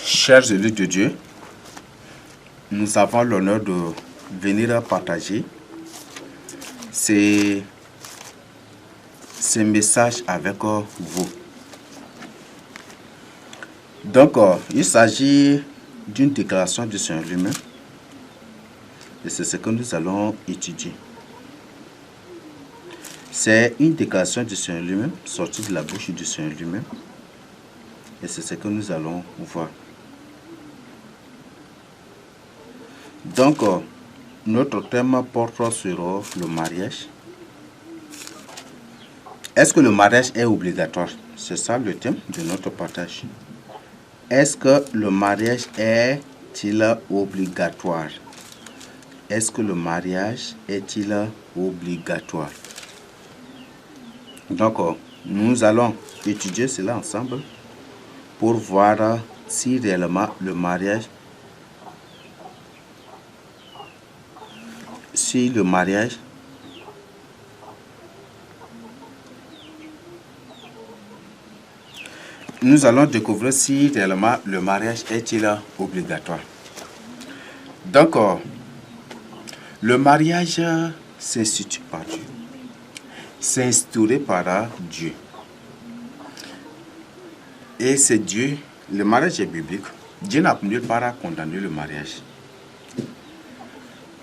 Chers élus de Dieu, nous avons l'honneur de venir partager ces messages avec vous. Donc, il s'agit d'une déclaration du Seigneur lui-même et c'est ce que nous allons étudier. C'est une déclaration du Seigneur lui-même, sortie de la bouche du Seigneur lui-même et c'est ce que nous allons voir. Donc, notre thème porte sur le mariage. Est-ce que le mariage est obligatoire? C'est ça le thème de notre partage. Est-ce que le mariage est-il obligatoire? Est-ce que le mariage est-il obligatoire? Donc, nous allons étudier cela ensemble pour voir si réellement le mariage nous allons découvrir si réellement le mariage est-il obligatoire. Donc, le mariage s'institue par Dieu, c'est instauré par Dieu. Et c'est Dieu, le mariage est biblique. Dieu n'a nulle part à condamner le mariage.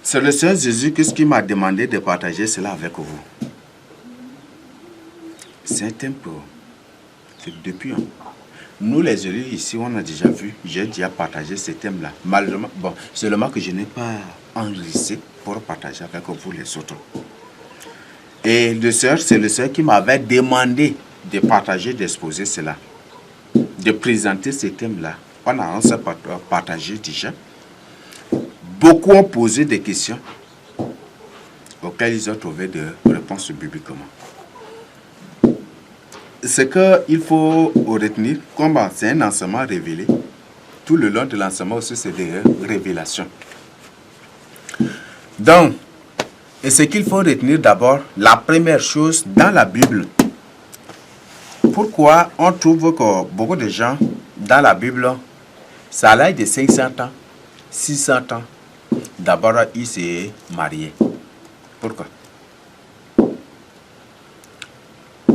C'est le Seigneur Jésus qui m'a demandé de partager cela avec vous. C'est un peu depuis. Nous les élus ici, on a déjà vu, j'ai déjà partagé ce thème-là. Malheureusement, bon, seulement que je n'ai pas enregistré pour partager avec vous les autres. Et le Seigneur, c'est le Seigneur qui m'avait demandé de partager, d'exposer cela, de présenter ce thème-là. On s'est partagé déjà. Beaucoup ont posé des questions auxquelles ils ont trouvé des réponses bibliquement. Ce qu'il faut retenir, comme c'est un enseignement révélé, tout le long de l'enseignement aussi c'est des révélations. Donc, et ce qu'il faut retenir d'abord, la première chose dans la Bible, pourquoi on trouve que beaucoup de gens dans la Bible, ça a l'âge de 500 ans, 600 ans, d'abord ils s'est mariés. Pourquoi?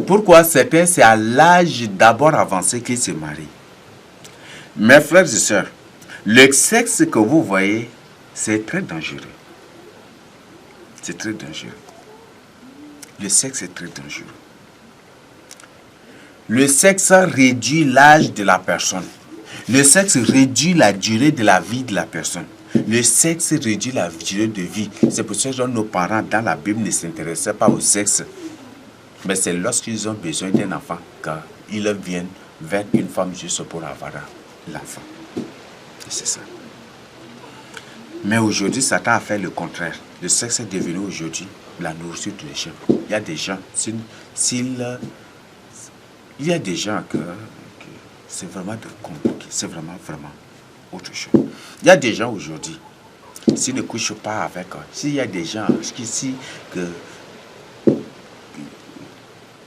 Pourquoi certains, c'est à l'âge d'abord avancé qu'ils se marient? Mes frères et sœurs, le sexe que vous voyez, c'est très dangereux. C'est très dangereux. Le sexe est très dangereux. Le sexe réduit l'âge de la personne. Le sexe réduit la durée de la vie de la personne. Le sexe réduit la durée de vie. C'est pour ça que nos parents dans la Bible ne s'intéressaient pas au sexe. Mais c'est lorsqu'ils ont besoin d'un enfant qu'ils viennent vers une femme juste pour avoir l'enfant. C'est ça. Mais aujourd'hui, Satan a fait le contraire. Le sexe est devenu aujourd'hui la nourriture des gens. Il y a des gens, il y a des gens que c'est vraiment compliqué. C'est vraiment autre chose. Il y a des gens aujourd'hui, s'ils ne couchent pas avec, s'il y a des gens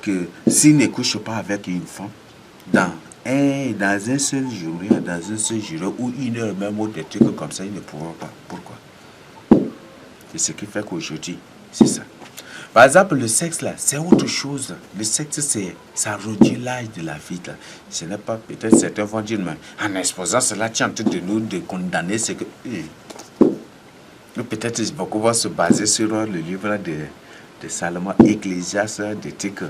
que s'ils ne couchent pas avec une femme, dans un seul jour, ou une heure même, ou des trucs comme ça, ils ne pourront pas. Pourquoi? C'est ce qui fait qu'aujourd'hui, c'est ça. Par exemple, le sexe là, c'est autre chose. Le sexe, ça réduit l'âge de la vie là. Ce n'est pas, peut-être certains vont dire, mais en exposant cela, tu es en train de nous condamner ce que... Peut-être beaucoup vont se baser sur le livre de Salomon, Ecclésiaste, de trucs.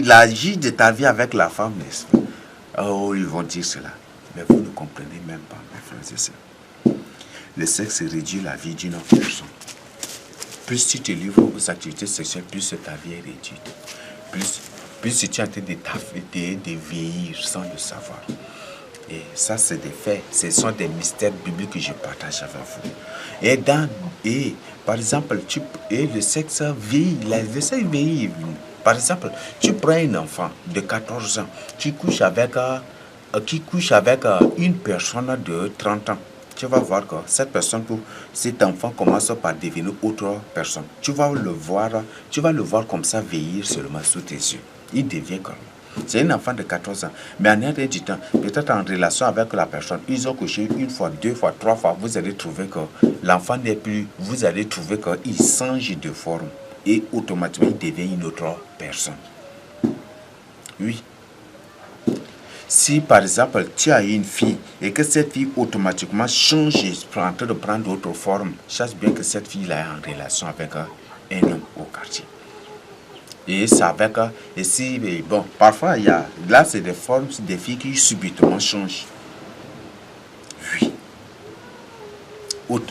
La vie de ta vie avec la femme, n'est-ce pas? Oh, ils vont dire cela. Mais vous ne comprenez même pas, mes frères et sœurs. Le sexe réduit la vie d'une autre personne. Plus tu te livres aux activités sexuelles, plus ta vie est réduite. Plus tu es en train de vieillir sans le savoir. Et ça, c'est des faits. Ce sont des mystères bibliques que je partage avec vous. Et par exemple, le sexe vieillit. Le sexe vieillit. Par exemple, tu prends un enfant de 14 ans qui couche avec une personne de 30 ans. Tu vas voir que cet enfant commence par devenir autre personne. Tu vas le voir comme ça vieillir seulement sous tes yeux. Il devient comme. C'est un enfant de 14 ans. Mais en un du temps, peut-être en relation avec la personne, ils ont couché une fois, 2 fois, 3 fois. Vous allez trouver que l'enfant n'est plus. Vous allez trouver qu'il change de forme. Et automatiquement, il devient une autre personne. Oui. Si par exemple, tu as une fille et que cette fille automatiquement change et est en train de prendre d'autres formes, sache bien que cette fille-là est en relation avec un homme au quartier. Et c'est avec, et si, bon, parfois, il y a, là, c'est des formes, des filles qui subitement changent. Oui.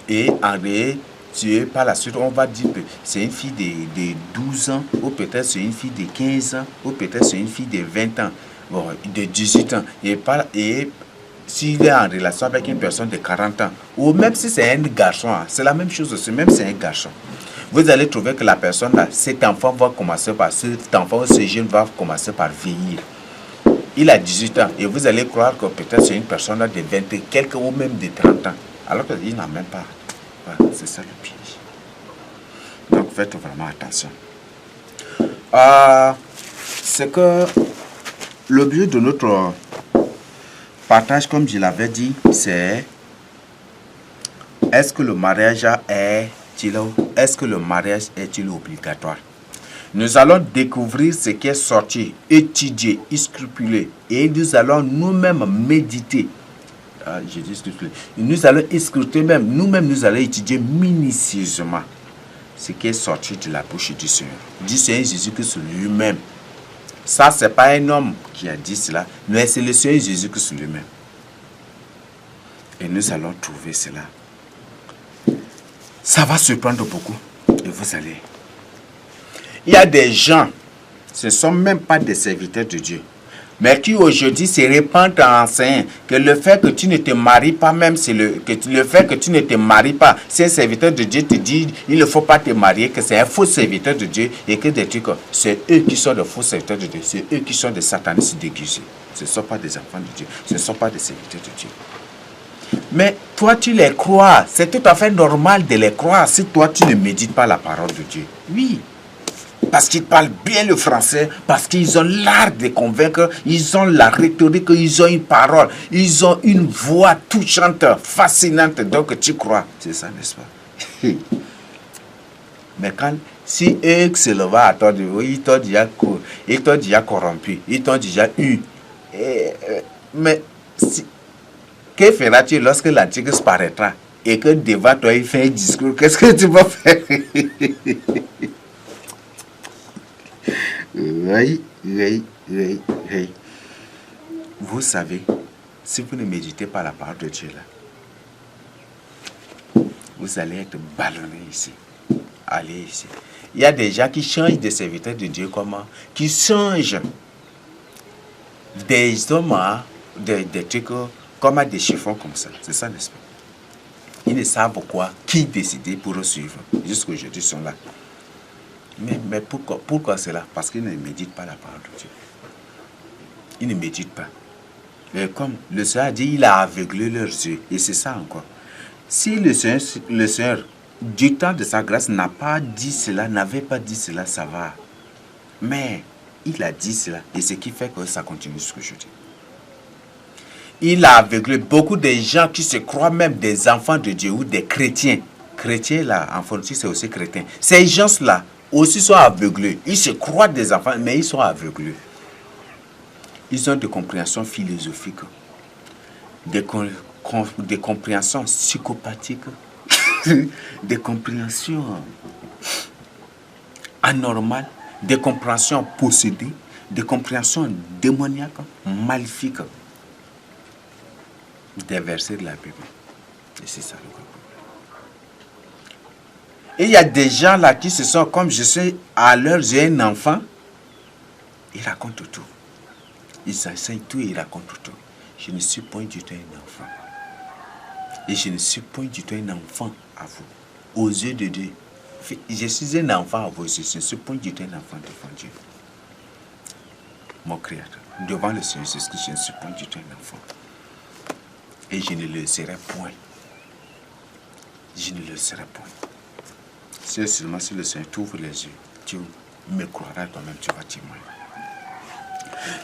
Et en réalité, par la suite, on va dire que c'est une fille de 12 ans, ou peut-être c'est une fille de 15 ans, ou peut-être c'est une fille de 20 ans, bon, de 18 ans. Et s'il est en relation avec une personne de 40 ans, ou même si c'est un garçon, c'est la même chose aussi, même si c'est un garçon. Vous allez trouver que la personne, là, cet enfant va commencer par, cet enfant, ce jeune va commencer par vieillir. Il a 18 ans et vous allez croire que peut-être c'est une personne de 20 et quelques ou même de 30 ans. Alors qu'il n'a même pas. Voilà, c'est ça le piège. Donc faites vraiment attention. C'est que le but de notre partage, comme je l'avais dit, c'est est-ce que le mariage est-il obligatoire? Nous allons découvrir ce qui est sorti, étudier, scrupuler, et nous allons nous-mêmes méditer. Je dis scrupuler. Nous allons scruter même, nous-mêmes nous allons étudier minutieusement ce qui est sorti de la bouche du Seigneur. Du Seigneur Jésus-Christ lui-même. Ça, ce n'est pas un homme qui a dit cela, mais c'est le Seigneur Jésus-Christ lui-même. Et nous allons trouver cela. Ça va surprendre beaucoup. Et vous allez. Il y a des gens, ce ne sont même pas des serviteurs de Dieu, mais qui aujourd'hui se répandent en enseignant que le fait que tu ne te maries pas, même c'est le fait que tu ne te maries pas, si un serviteur de Dieu te dit il ne faut pas te marier, que c'est un faux serviteur de Dieu et que des trucs, c'est eux qui sont des faux serviteurs de Dieu, c'est eux qui sont des satanistes déguisés. Ce ne sont pas des enfants de Dieu, ce ne sont pas des serviteurs de Dieu. Mais toi, tu les crois. C'est tout à fait normal de les croire si toi, tu ne médites pas la parole de Dieu. Oui. Parce qu'ils parlent bien le français, parce qu'ils ont l'art de convaincre, ils ont la rhétorique, ils ont une parole, ils ont une voix touchante, fascinante. Donc tu crois. C'est ça, n'est-ce pas? Mais quand, si eux se lèvent à toi, ils t'ont déjà corrompu, ils t'ont déjà eu. Mais que feras-tu lorsque l'Antichrist paraîtra et que devant toi il fait un discours? Qu'est-ce que tu vas faire? Oui. Vous savez, si vous ne méditez pas la parole de Dieu là, vous allez être ballonné ici. Allez ici. Il y a des gens qui changent de serviteurs de Dieu comment? Qui changent des hommes, des trucs comme des chiffons comme ça. C'est ça, n'est-ce pas? Ils ne savent quoi, qui décider pour suivre. Jusqu'aujourd'hui, ils sont là. Mais pourquoi cela? Parce qu'ils ne méditent pas la parole de Dieu. Ils ne méditent pas. Et comme le Seigneur a dit, il a aveuglé leurs yeux. Et c'est ça encore. Si le Seigneur, du temps de sa grâce, n'a pas dit cela, n'avait pas dit cela, ça va. Mais il a dit cela. Et ce qui fait que ça continue jusqu'aujourd'hui. Il a aveuglé beaucoup de gens qui se croient même des enfants de Dieu ou des chrétiens. Chrétiens là, en fonction, c'est aussi chrétien. Ces gens-là aussi sont aveuglés. Ils se croient des enfants, mais ils sont aveuglés. Ils ont des compréhensions philosophiques, des compréhensions psychopathiques, des compréhensions anormales, des compréhensions possédées, des compréhensions démoniaques, maléfiques. Des versets de la Bible. Et c'est ça le gros problème. Et il y a des gens là qui se sont, comme je sais, à l'heure, j'ai un enfant, ils racontent tout. Ils enseignent tout et ils racontent tout. Je ne suis point du tout un enfant. Et je ne suis point du tout un enfant à vous. Aux yeux de Dieu. Je suis un enfant à vous. Je ne suis point du tout un enfant devant Dieu. Mon Créateur. Devant le Seigneur Jésus-Christ, je ne suis point du tout un enfant. Et je ne le serai point. Je ne le serai point. C'est seulement si le Seigneur t'ouvre les yeux, tu me croiras toi-même, tu vas témoigner.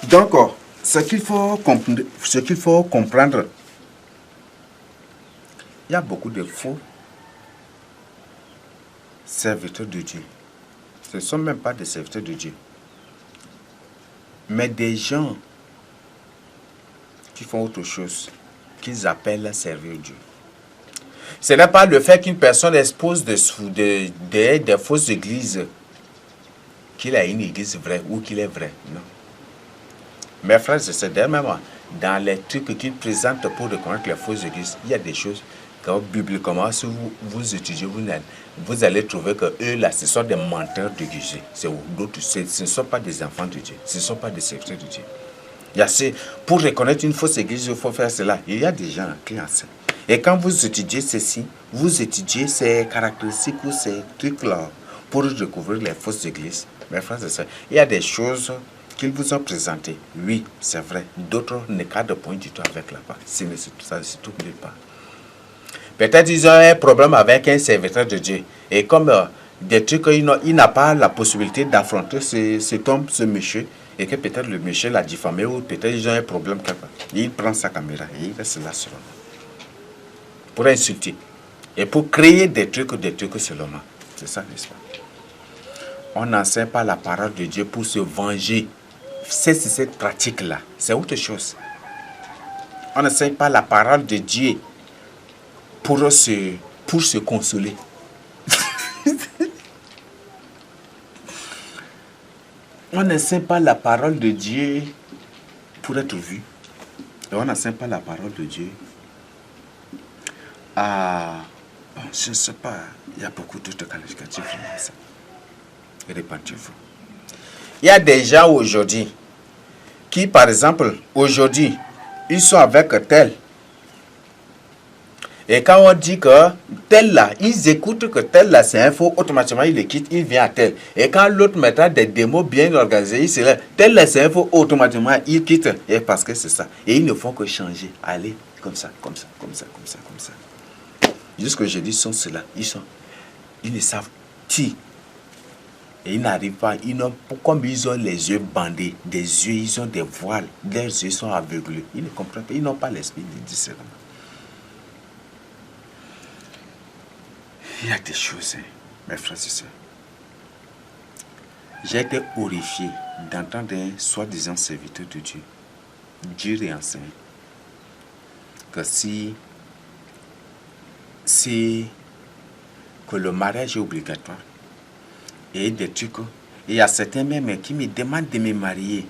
Donc, ce qu'il faut comprendre, il y a beaucoup de faux serviteurs de Dieu. Ce ne sont même pas des serviteurs de Dieu, mais des gens qui font autre chose, qu'ils appellent servir Dieu. Ce n'est pas le fait qu'une personne expose des fausses églises qu'il a une église vraie ou qu'il est vrai. Non. Mes frères, c'est dernièrement, dans les trucs qu'ils présentent pour reconnaître les fausses églises, il y a des choses que bibliquement, si vous étudiez, vous allez trouver que eux là, ce sont des menteurs déguisés. Ce ne sont pas des enfants de Dieu, ce ne sont pas des serviteurs de Dieu. Pour reconnaître une fausse église, il faut faire cela. Il y a des gens qui enseignent. Et quand vous étudiez ceci, vous étudiez ces caractéristiques ou ces trucs-là pour découvrir les fausses églises. Mes frères et sœurs, il y a des choses qu'ils vous ont présentées. Oui, c'est vrai. D'autres ne cadrent point du tout avec la part. Ça ne se trouve pas. Peut-être ils ont un problème avec un serviteur de Dieu. Et comme des trucs, il n'a pas la possibilité d'affronter cet homme, ce monsieur, et que peut-être le monsieur l'a diffamé, ou peut-être ils ont un problème quelque part. Il prend sa caméra et il reste là seulement. Pour insulter. Et pour créer des trucs seulement. C'est ça, n'est-ce pas? On n'enseigne pas la parole de Dieu pour se venger. C'est cette pratique-là. C'est autre chose. On n'enseigne pas la parole de Dieu pour se consoler. On n'enseigne pas la parole de Dieu pour être vu. Et on n'enseigne pas la parole de Dieu à... Bon, je ne sais pas. Il y a beaucoup d'autres qualificatifs. Répandez-vous. Il y a des gens aujourd'hui qui, par exemple, aujourd'hui, ils sont avec tel. Et quand on dit que tel là, ils écoutent que tel là c'est un faux, automatiquement il les quitte, il vient à tel. Et quand l'autre mettra des démos bien organisés, il se lève, tel là c'est un faux, automatiquement il quitte. Et parce que c'est ça. Et ils ne font que changer. Allez, comme ça, comme ça, comme ça, comme ça, comme ça. Jusque je dis sont ceux-là. Ils ne savent qui. Et ils n'arrivent pas, comme ils ont les yeux bandés, des yeux, ils ont des voiles, leurs yeux sont aveuglés. Ils ne comprennent pas, ils n'ont pas l'esprit de discernement. Il y a des choses, mes frères et sœurs. J'ai été horrifié d'entendre un soi-disant serviteur de Dieu. Dieu réenseigne que que le mariage est obligatoire. Et des trucs. Il y a certains même qui me demandent de me marier.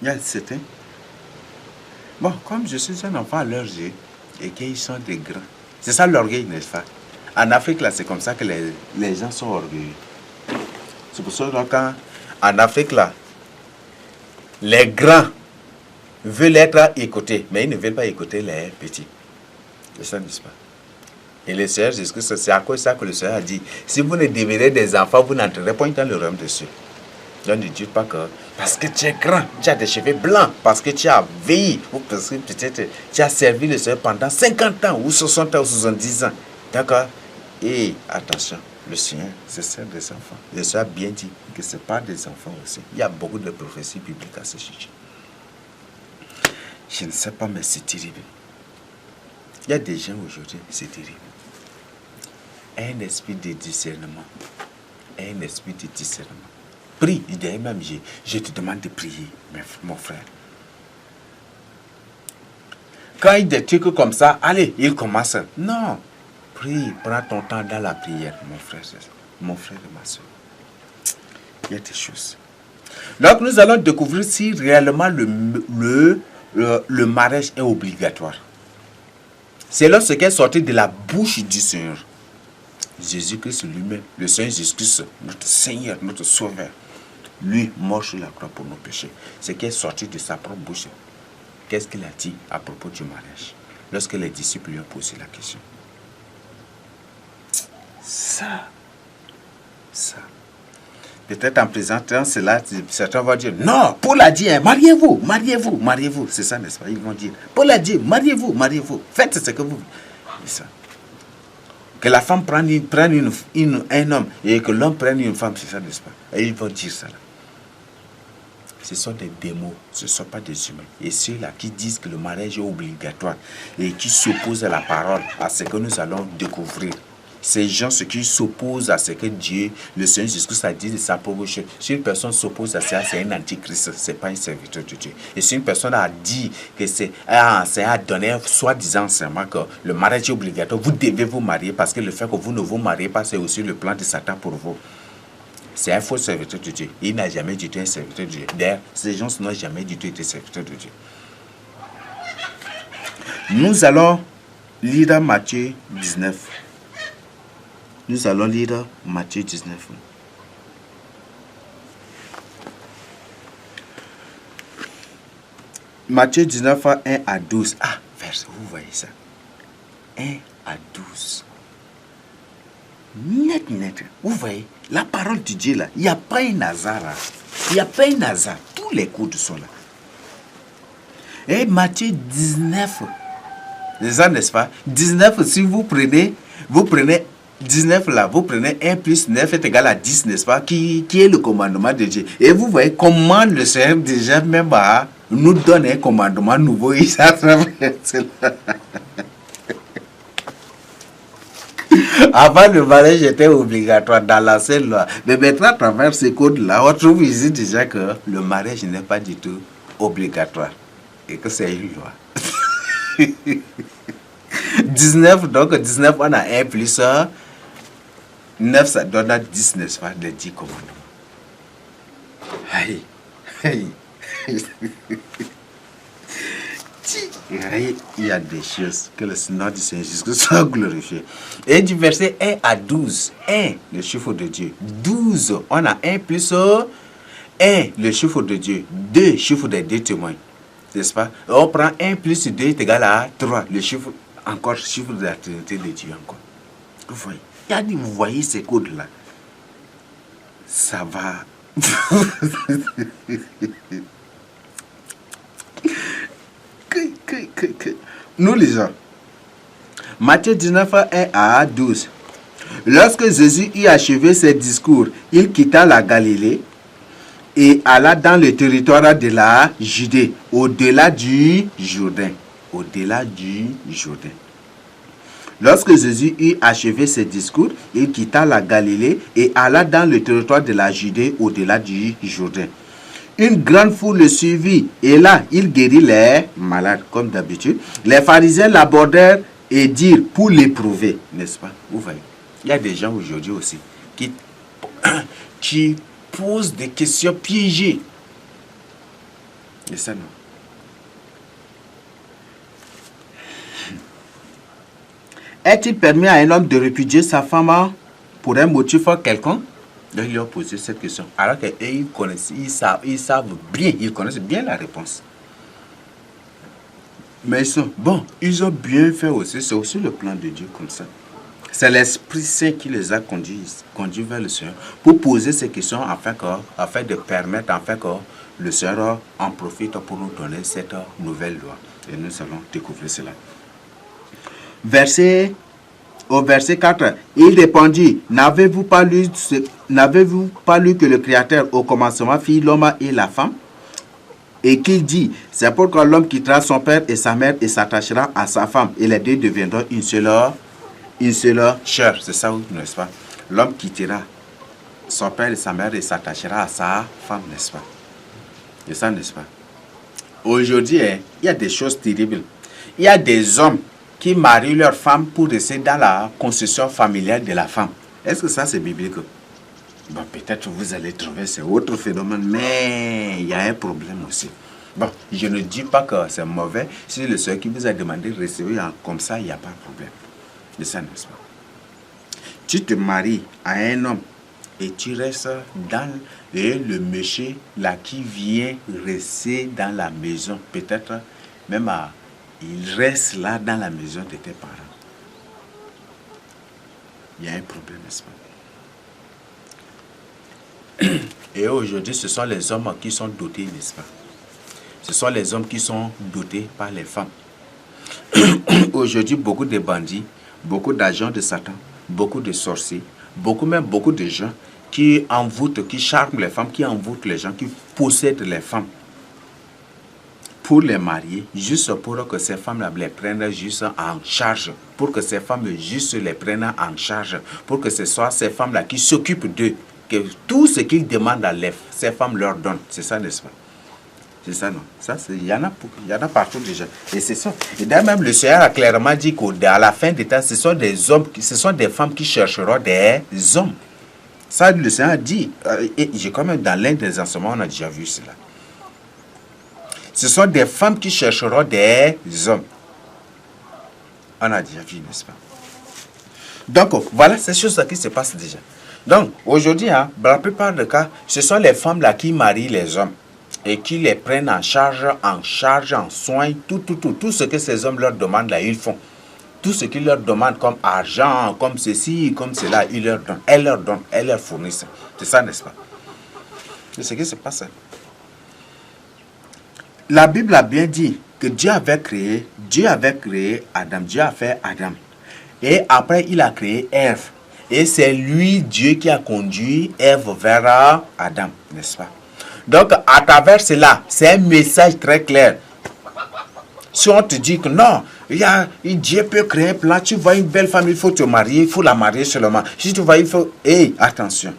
Il y a certains. Bon, comme je suis un enfant à leurs yeux et qu'ils sont des grands. C'est ça l'orgueil, n'est-ce pas? En Afrique, là, c'est comme ça que les gens sont orgueilleux. C'est pour ça que quand, en Afrique, là, les grands veulent être écoutés, mais ils ne veulent pas écouter les petits. C'est ça, n'est-ce pas? Et le Seigneur Jésus-Christ, c'est à cause de ça que le Seigneur a dit, si vous ne devenez des enfants, vous n'entrerez pas dans le royaume de Dieu. Donc ne dites pas que parce que tu es grand, tu as des cheveux blancs, parce que tu as veillé, ou parce que peut-être tu as servi le Seigneur pendant 50 ans, ou 60 ans, ou 70 ans. D'accord? Et attention, le Seigneur, c'est celle des enfants. Le Seigneur a bien dit que ce n'est pas des enfants aussi. Il y a beaucoup de prophéties bibliques à ce sujet. Je ne sais pas, mais c'est terrible. Il y a des gens aujourd'hui, c'est terrible. Un esprit de discernement. Un esprit de discernement. Prie, même je te demande de prier, mon frère. Quand il y a des trucs comme ça, allez, il commence. Non, prie, prends ton temps dans la prière, mon frère et ma soeur. Il y a des choses. Donc nous allons découvrir si réellement le mariage est obligatoire. C'est lorsque est sorti de la bouche du Seigneur. Jésus-Christ lui-même, le Seigneur Jésus-Christ, notre Seigneur, notre Sauveur, lui mort sur la croix pour nos péchés. Ce qui est sorti de sa propre bouche. Qu'est-ce qu'il a dit à propos du mariage? Lorsque les disciples lui ont posé la question. Ça. Peut-être en présentant cela, certains vont dire, non, Paul a dit, mariez-vous, mariez-vous, mariez-vous. C'est ça, n'est-ce pas? Ils vont dire, Paul a dit, mariez-vous, mariez-vous. Faites ce que vous... C'est ça. Que la femme prenne un homme et que l'homme prenne une femme, c'est ça, n'est-ce pas? Et ils vont dire ça là. Ce sont des démons, ce ne sont pas des humains. Et ceux-là qui disent que le mariage est obligatoire et qui s'opposent à la parole, à ce que nous allons découvrir. Ces gens, ceux qui s'opposent à ce que Dieu, le Seigneur Jésus-Christ a dit de sa propre bouche. Si une personne s'oppose à ça, c'est un antichrist, ce n'est pas un serviteur de Dieu. Et si une personne a dit que c'est a donné soi-disant enseignement que le mariage est obligatoire, vous devez vous marier parce que le fait que vous ne vous mariez pas, c'est aussi le plan de Satan pour vous. C'est un faux serviteur de Dieu. Il n'a jamais du tout un serviteur de Dieu. D'ailleurs, ces gens n'ont jamais du tout été serviteurs de Dieu. Nous allons lire Matthieu 19. Nous allons lire Matthieu 19. Matthieu 19, 1 à 12. Ah, verset, vous voyez ça. 1 à 12. Net. Vous voyez, la parole de Dieu là, il n'y a pas un hasard. Il n'y a pas un hasard. Tous les coups sont là. Et Matthieu 19. C'est ça, n'est-ce pas? 19, si vous prenez 19 là, vous prenez 1 plus 9 est égal à 10, n'est-ce pas? Qui est le commandement de Dieu. Et vous voyez comment le Seigneur déjà même nous donne un commandement nouveau. Il s'attrape cela. Avant le mariage était obligatoire dans l'ancienne loi. Mais maintenant, à travers ces codes-là, on trouve ici déjà que le mariage n'est pas du tout obligatoire. Et que c'est une loi. 19, donc 19, on a 1 plus 9, ça donne à 10, n'est-ce pas, les 10 commandements. Aïe. Il y a des choses que le Seigneur du Seigneur Jésus soit glorifié. Et du verset 1 à 12, 1, le chiffre de Dieu. 12, on a 1 plus 1, le chiffre de Dieu. 2, chiffre des deux témoins. N'est-ce pas? On prend 1 plus 2 est égal à 3, le chiffre, encore chiffre de la Trinité de Dieu encore. Vous voyez, vous voyez ces codes-là. Ça va. Nous lisons Matthieu 19, 1 à 12. Lorsque Jésus eut achevé ses discours, il quitta la Galilée et alla dans le territoire de la Judée, au-delà du Jourdain. Au-delà du Jourdain. Lorsque Jésus eut achevé ses discours, il quitta la Galilée et alla dans le territoire de la Judée, au-delà du Jourdain. Une grande foule le suivit et là, il guérit les malades, comme d'habitude. Les pharisiens l'abordèrent et dirent pour l'éprouver, n'est-ce pas? Vous voyez, il y a des gens aujourd'hui aussi qui posent des questions piégées. Et ça, non. Est-il permis à un homme de répudier sa femme pour un motif quelconque? Donc, ils lui ont posé cette question. Alors qu'eux, ils connaissent, ils savent bien, ils connaissent bien la réponse. Mais ils ont bien fait aussi. C'est aussi le plan de Dieu comme ça. C'est l'Esprit Saint qui les a conduits vers le Seigneur pour poser ces questions afin de permettre que le Seigneur en profite pour nous donner cette nouvelle loi. Et nous allons découvrir cela. Au verset 4, il répondit, n'avez-vous pas lu que le Créateur au commencement fit l'homme et la femme? Et qu'il dit, c'est pourquoi l'homme quittera son père et sa mère et s'attachera à sa femme, et les deux deviendront une seule chair. C'est ça, n'est-ce pas? L'homme quittera son père et sa mère et s'attachera à sa femme, n'est-ce pas? C'est ça, n'est-ce pas? Aujourd'hui, il y a des choses terribles. Il y a des hommes qui marient leur femme pour rester dans la concession familiale de la femme. Est-ce que ça, c'est biblique? Bon, peut-être vous allez trouver c'est autre phénomène, mais il y a un problème aussi. Bon, je ne dis pas que c'est mauvais. Si le Seigneur qui vous a demandé de recevoir comme ça, il n'y a pas de problème. C'est ça, n'est-ce pas? Tu te maries à un homme et tu restes dans le monsieur là qui vient rester dans la maison. Peut-être même il reste là dans la maison de tes parents. Il y a un problème, n'est-ce pas? Et aujourd'hui, ce sont les hommes qui sont dotés, n'est-ce pas? Ce sont les hommes qui sont dotés par les femmes. Aujourd'hui, beaucoup de bandits, beaucoup d'agents de Satan beaucoup de sorciers, beaucoup de gens qui envoûtent, qui charment les femmes, qui envoûtent les gens, qui possèdent les femmes pour les marier, juste pour que ces femmes les prennent juste en charge, pour que ces femmes juste les prennent en charge, pour que ce soit ces femmes-là qui s'occupent d'eux, que tout ce qu'ils demandent à ces femmes leur donnent. C'est ça, n'est-ce pas? C'est ça, non? Ça, il y en a partout déjà. Et c'est ça. Et d'ailleurs, même le Seigneur a clairement dit qu'à la fin des temps, ce sont des hommes, ce sont des femmes qui chercheront des hommes. Ça, le Seigneur a dit. Et j'ai quand même, dans l'un des enseignements, on a déjà vu cela. Ce sont des femmes qui chercheront des hommes. On a déjà vu, n'est-ce pas? Donc, voilà ces choses qui se passent déjà. Donc, aujourd'hui, dans la plupart des cas, ce sont les femmes-là qui marient les hommes et qui les prennent en charge, en soins, tout ce que ces hommes leur demandent, là, ils font. Tout ce qu'ils leur demandent comme argent, comme ceci, comme cela, ils leur donnent. Elles leur fournissent. C'est ça, n'est-ce pas? C'est ce qui se passe. La Bible a bien dit que Dieu avait créé Adam, Dieu a fait Adam. Et après, il a créé Ève. Et c'est lui, Dieu, qui a conduit Ève vers Adam, n'est-ce pas? Donc, à travers cela, c'est un message très clair. Si on te dit que non, Dieu peut créer un plan, tu vois une belle femme, il faut te marier, il faut la marier seulement. Si tu vois, il faut... attention.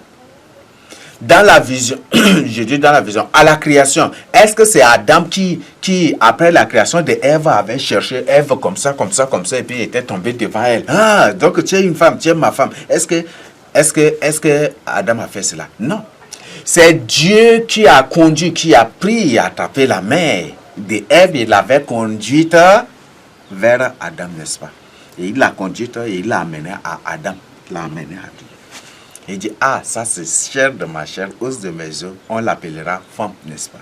Dans la vision, je dis dans la vision, à la création, est-ce que c'est Adam qui, après la création de Ève, avait cherché Ève comme ça, et puis était tombé devant elle? Ah, donc tu es une femme, tu es ma femme. Est-ce que Adam a fait cela? Non. C'est Dieu qui a conduit, qui a pris et attrapé la main de Ève et l'avait conduite vers Adam, n'est-ce pas? Et il l'a conduite et il l'a amenée à Adam, l'a amenée à Dieu. Il dit, ah, ça c'est chair de ma chair, os de mes os, on l'appellera femme, n'est-ce pas?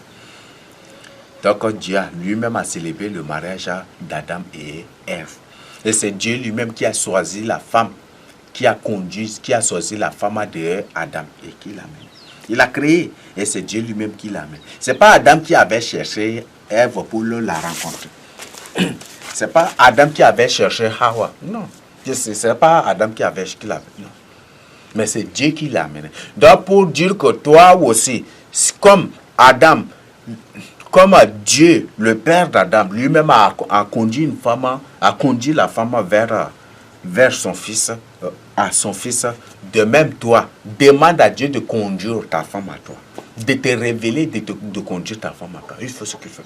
Donc Dieu lui-même a célébré le mariage d'Adam et Ève. Et c'est Dieu lui-même qui a choisi la femme, qui a choisi la femme de Adam et qui l'a amenée. Il a créé et c'est Dieu lui-même qui l'a amenée. Ce n'est pas Adam qui avait cherché Ève pour la rencontrer. Ce n'est pas Adam qui avait cherché Hawa. Non. Ce n'est pas Adam qui avait cherché. Non. Mais c'est Dieu qui l'a amené. Donc pour dire que toi aussi, comme Adam, comme Dieu, le père d'Adam, lui-même a conduit une femme, a conduit la femme vers son fils, à son fils, de même toi, demande à Dieu de conduire ta femme à toi, de te révéler, de conduire ta femme à toi. Il faut ce qu'il fait.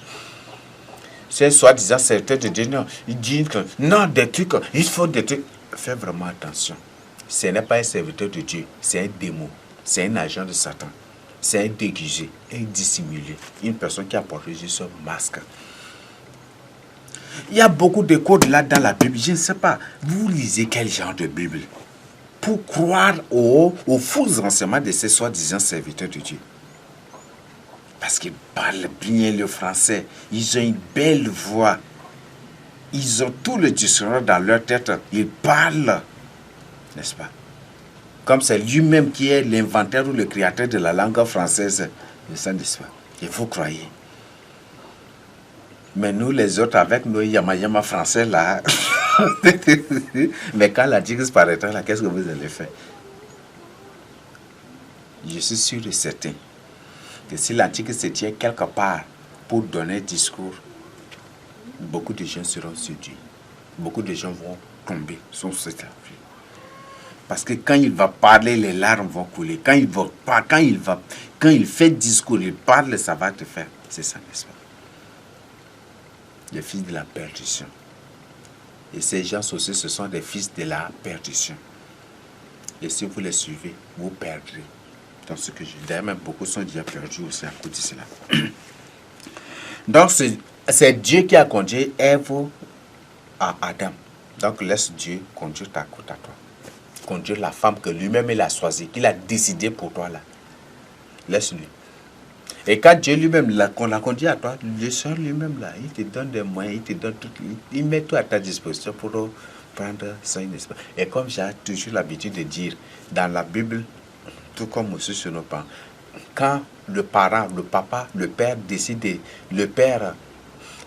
C'est soi-disant certains de Dieu, non, ils disent que non, des trucs, il faut des trucs. Fais vraiment attention. Ce n'est pas un serviteur de Dieu, c'est un démon, c'est un agent de Satan, c'est un déguisé, un dissimulé, une personne qui a porté juste un masque. Il y a beaucoup de codes là dans la Bible, je ne sais pas, vous lisez quel genre de Bible pour croire aux faux enseignements de ces soi-disant serviteurs de Dieu. Parce qu'ils parlent bien le français, ils ont une belle voix, ils ont tout le dictionnaire dans leur tête, ils parlent. N'est-ce pas? Comme c'est lui-même qui est l'inventeur ou le créateur de la langue française. Ça, n'est-ce pas? Et vous croyez. Mais nous, les autres, avec nos yama français, là, mais quand la tigre paraîtra, là, qu'est-ce que vous allez faire? Je suis sûr et certain que si l'Antique se tient quelque part pour donner un discours, beaucoup de gens seront séduits. Beaucoup de gens vont tomber sur cette affaire. Parce que quand il va parler, les larmes vont couler. Quand il fait discours, il parle, ça va te faire. C'est ça, n'est-ce pas? Les fils de la perdition. Et ces gens aussi, ce sont des fils de la perdition. Et si vous les suivez, vous perdrez. Dans ce que je dis. D'ailleurs, même beaucoup sont déjà perdus aussi à cause de cela. Donc, c'est Dieu qui a conduit Ève à Adam. Donc, laisse Dieu conduire ta côte à toi. Conduire la femme que lui-même il a choisie, qu'il a décidé pour toi là. Laisse-lui. Et quand Dieu lui-même l'a conduit à toi, le Seigneur lui-même là, il te donne des moyens, il te donne tout, il met tout à ta disposition pour prendre ça, n'est-ce pas? Et comme j'ai toujours l'habitude de dire, dans la Bible, tout comme aussi sur nos parents, quand le parent, le papa, le père décide, le père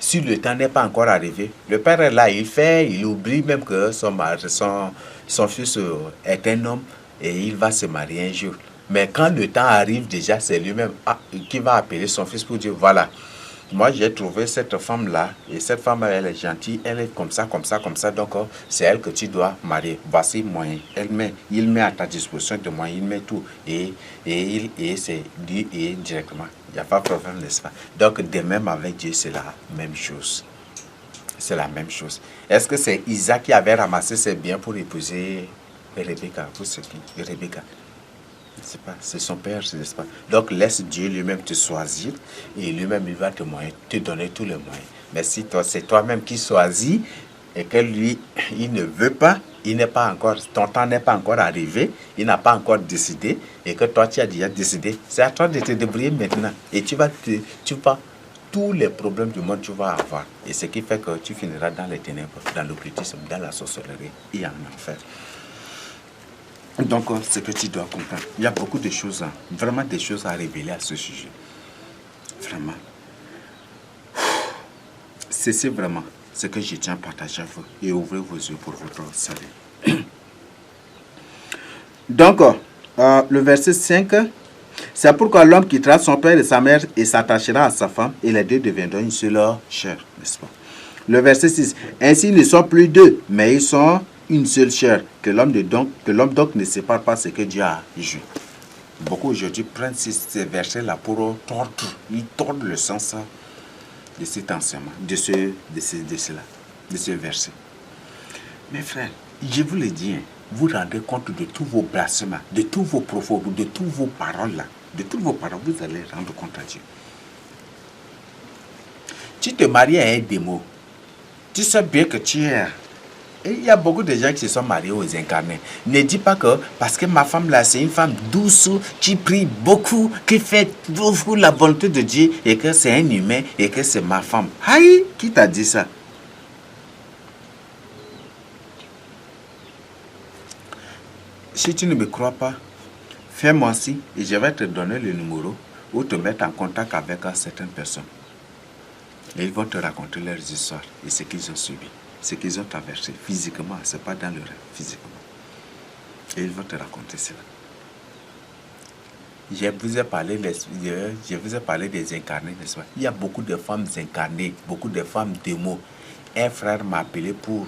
si le temps n'est pas encore arrivé, le père est là, il oublie même que son fils est un homme et il va se marier un jour. Mais quand le temps arrive déjà, c'est lui-même qui va appeler son fils pour dire, voilà, moi j'ai trouvé cette femme-là, et cette femme, elle est gentille, elle est comme ça, comme ça, comme ça, donc c'est elle que tu dois marier. Voici moyen. Il met à ta disposition de moyens, il met tout, et c'est dit et directement. Il n'y a pas de problème, n'est-ce pas? Donc de même avec Dieu, c'est la même chose. C'est la même chose. Est-ce que c'est Isaac qui avait ramassé ses biens pour épouser Rebecca, pour ce qui Rebecca? C'est pas, c'est son père, n'est-ce pas? Donc laisse Dieu lui-même te choisir et lui-même il va te donner tous les moyens. Mais si toi, c'est toi-même qui choisis et que lui, il ne veut pas, il n'est pas encore, ton temps n'est pas encore arrivé, il n'a pas encore décidé et que toi tu as déjà décidé, c'est à toi de te débrouiller maintenant et tu vas, tous les problèmes du monde tu vas avoir. Et ce qui fait que tu finiras dans les ténèbres, dans l'occultisme, dans la sorcellerie et en enfer. Donc, ce que tu dois comprendre, il y a beaucoup de choses, vraiment des choses à révéler à ce sujet. Vraiment. C'est vraiment ce que je tiens à partager à vous et ouvrez vos yeux pour votre salut. Donc, le verset 5, c'est pourquoi l'homme quittera son père et sa mère et s'attachera à sa femme et les deux deviendront une seule chair, n'est-ce pas? Le verset 6, ainsi ils ne sont plus deux, mais ils sont une seule chair, que l'homme donc ne sépare pas ce que Dieu a joué. Beaucoup aujourd'hui prennent ces versets-là pour tordre, ils tordent le sens de cet enseignement, de ce verset. Mes frères, je vous le dis, vous rendez compte de tous vos blasphèmes, de tous vos propos, de toutes vos paroles là, de toutes vos paroles, vous allez rendre compte à Dieu. Tu te maries à un démon, tu sais bien que tu es... Et il y a beaucoup de gens qui se sont mariés aux incarnés. Ne dis pas que parce que ma femme là, c'est une femme douce, qui prie beaucoup, qui fait beaucoup la volonté de Dieu et que c'est un humain et que c'est ma femme. Aïe, qui t'a dit ça? Si tu ne me crois pas, fais-moi ci et je vais te donner le numéro ou te mettre en contact avec certaines personnes. Et ils vont te raconter leurs histoires et ce qu'ils ont subi. Ce qu'ils ont traversé physiquement, ce n'est pas dans le rêve, physiquement. Et ils vont te raconter cela. Je vous ai parlé des incarnés, n'est-ce pas? Il y a beaucoup de femmes incarnées, beaucoup de femmes démons. Un frère m'a appelé pour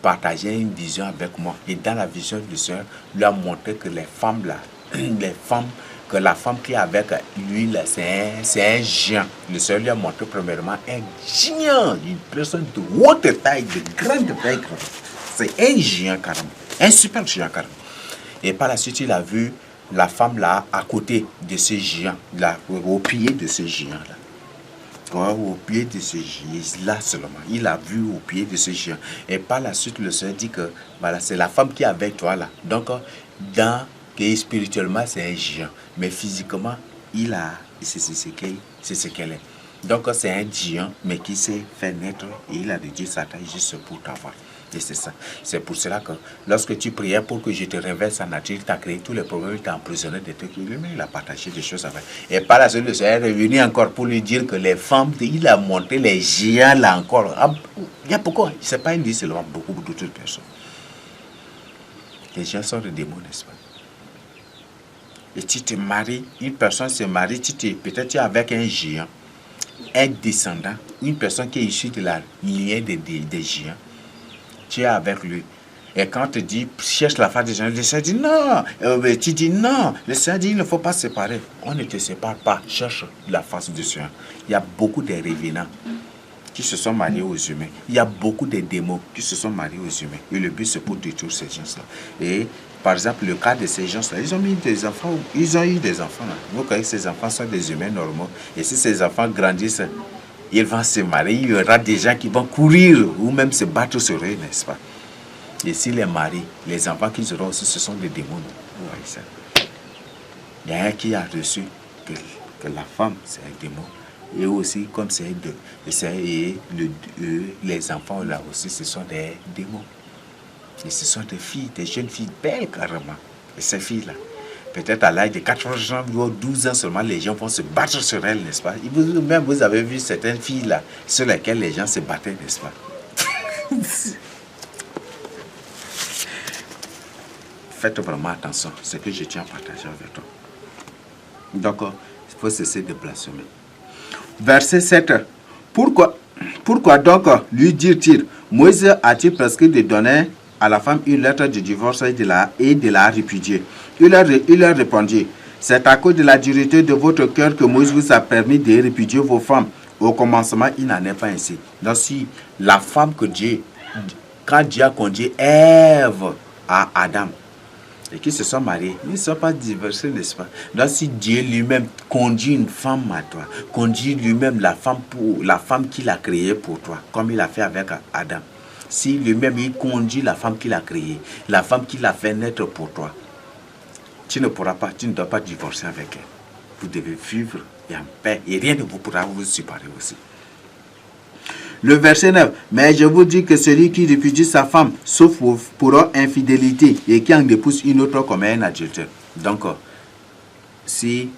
partager une vision avec moi. Et dans la vision du Seigneur, lui a montré que les femmes là, que la femme qui est avec lui là, c'est un géant. Le Seigneur lui a montré premièrement un géant, une personne de haute taille, de grande taille. C'est un géant carrément, un super géant carrément. Et par la suite, il a vu la femme là à côté de ce géant, là, au pied de ce géant là. Au pied de ce géant, là seulement, il a vu au pied de ce géant. Et par la suite, le Seigneur dit que voilà, c'est la femme qui est avec toi là. Donc, spirituellement, c'est un géant. Mais physiquement, c'est ce qu'elle est. Donc, c'est un géant, mais qui s'est fait naître et il a dédié sa taille juste pour t'avoir. Et c'est ça. C'est pour cela que lorsque tu priais pour que je te révèle sa nature, il t'a créé tous les problèmes, il t'a emprisonné des trucs. Lui-même, il a partagé des choses avec. Et par la suite, le Seigneur est revenu encore pour lui dire que les femmes, il a monté les géants là encore. Il y a pourquoi? Ce n'est pas une liste seulement, beaucoup d'autres personnes. Les gens sont des démons, n'est-ce pas? Et tu te maries, une personne se marie, peut-être tu es avec un géant, un descendant, une personne qui est issue de la lignée des géants. Tu es avec lui. Et quand tu dis, cherche la face des gens, le Seigneur dit non. Tu dis non. Le Seigneur dit, il ne faut pas se séparer. On ne te sépare pas. Cherche la face du Seigneur. Il y a beaucoup de revenants qui se sont mariés aux humains. Il y a beaucoup de démons qui se sont mariés aux humains. Et le but, c'est pour détruire ces gens-là. Et par exemple, le cas de ces gens-là, ils ont mis des enfants. Ils ont eu des enfants. Là. Vous voyez, ces enfants sont des humains normaux. Et si ces enfants grandissent, ils vont se marier. Il y aura des gens qui vont courir ou même se battre sur eux, n'est-ce pas? Et si les maris, les enfants qu'ils auront aussi, ce sont des démons. Vous voyez ça? Il y a un qui a reçu que la femme, c'est un démon. Et aussi, comme c'est les enfants là aussi, ce sont des démons. Et ce sont des filles, des jeunes filles belles carrément. Et ces filles-là, peut-être à l'âge de 14 ans ou 12 ans seulement, les gens vont se battre sur elle, n'est-ce pas? Même vous avez vu certaines filles là, sur lesquelles les gens se battaient, n'est-ce pas? Faites vraiment attention, c'est ce que je tiens à partager avec toi. Donc, il faut cesser de blasphémer. Verset 7. Pourquoi donc lui dire-t-il, Moïse a-t-il prescrit de donner à la femme une lettre de divorce et de la répudier? Il leur répondit, c'est à cause de la dureté de votre cœur que Moïse vous a permis de répudier vos femmes. Au commencement, il n'en est pas ainsi. Donc si la femme que Dieu, quand Dieu a conduit Ève à Adam, et qui se sont mariés, ils ne sont pas divorcés, n'est-ce pas? Donc si Dieu lui-même conduit une femme à toi, conduit lui-même la femme qu'il a créée pour toi, comme il a fait avec Adam. Si lui-même il conduit la femme qu'il a créée, la femme qu'il a fait naître pour toi, tu ne dois pas divorcer avec elle. Vous devez vivre en paix et rien ne vous pourra vous séparer aussi. Le verset 9. Mais je vous dis que celui qui répudie sa femme, sauf pour infidélité, et qui en épouse une autre comme un adultère. Donc, si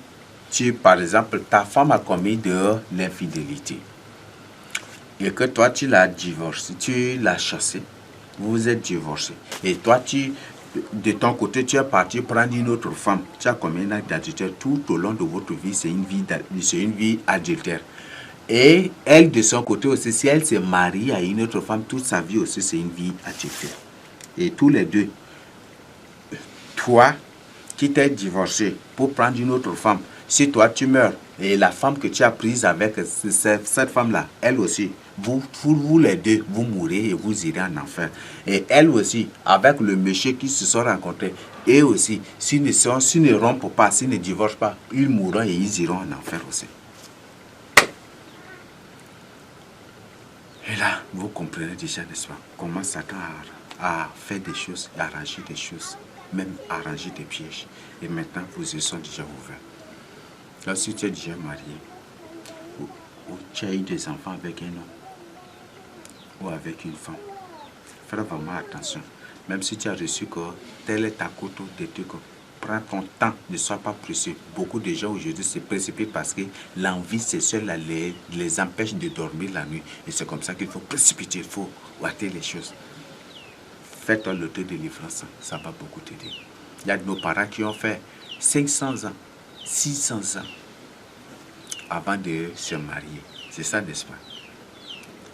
par exemple, ta femme a commis de l'infidélité, et que toi, tu l'as divorcé, tu l'as chassé, vous êtes divorcé, et toi, de ton côté, tu es parti prendre une autre femme, tu as commis un acte d'adultère, tout au long de votre vie, c'est une vie adultère. Et elle, de son côté aussi, si elle se marie à une autre femme, toute sa vie aussi, c'est une vie adultère. Et tous les deux, toi qui t'es divorcé pour prendre une autre femme, si toi tu meurs, et la femme que tu as prise avec cette femme-là, elle aussi, vous les deux, vous mourrez et vous irez en enfer. Et elle aussi, avec le monsieur qui se sont rencontrés, et aussi, s'ils ne rompent pas, s'ils ne divorcent pas, ils mourront et ils iront en enfer aussi. Et là, vous comprenez déjà, n'est-ce pas, comment Satan a fait des choses, arrangé des choses, même arrangé des pièges. Et maintenant, vous y sont déjà ouverts. Là, si tu es déjà marié, ou tu as eu des enfants avec un homme, ou avec une femme, fais vraiment attention. Même si tu as reçu que tel est ta couteau de trucs, prends ton temps, ne sois pas pressé. Beaucoup de gens aujourd'hui se précipitent parce que l'envie sexuelle les empêche de dormir la nuit. Et c'est comme ça qu'il faut précipiter, il faut hâter les choses. Fais-toi le temps de délivrance, ça va beaucoup t'aider. Il y a de nos parents qui ont fait 500 ans, 600 ans avant de se marier. C'est ça, n'est-ce pas?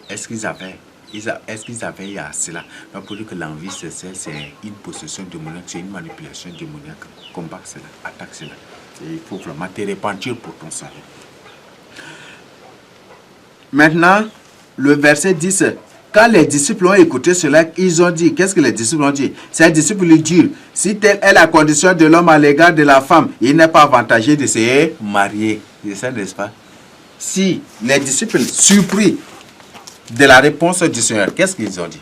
Est-ce qu'ils avaient à cela? Donc pour dire que l'envie sexuelle, c'est une possession démoniaque, c'est une manipulation démoniaque. Combat cela, attaque cela. Et il faut vraiment te repentir pour ton salut. Maintenant, le verset 10. Quand les disciples ont écouté cela, ils ont dit, qu'est-ce que les disciples ont dit? Ces disciples lui dirent, si telle est la condition de l'homme à l'égard de la femme, il n'est pas avantageux de se marier. C'est ça, n'est-ce pas? Si les disciples, surpris de la réponse du Seigneur, qu'est-ce qu'ils ont dit?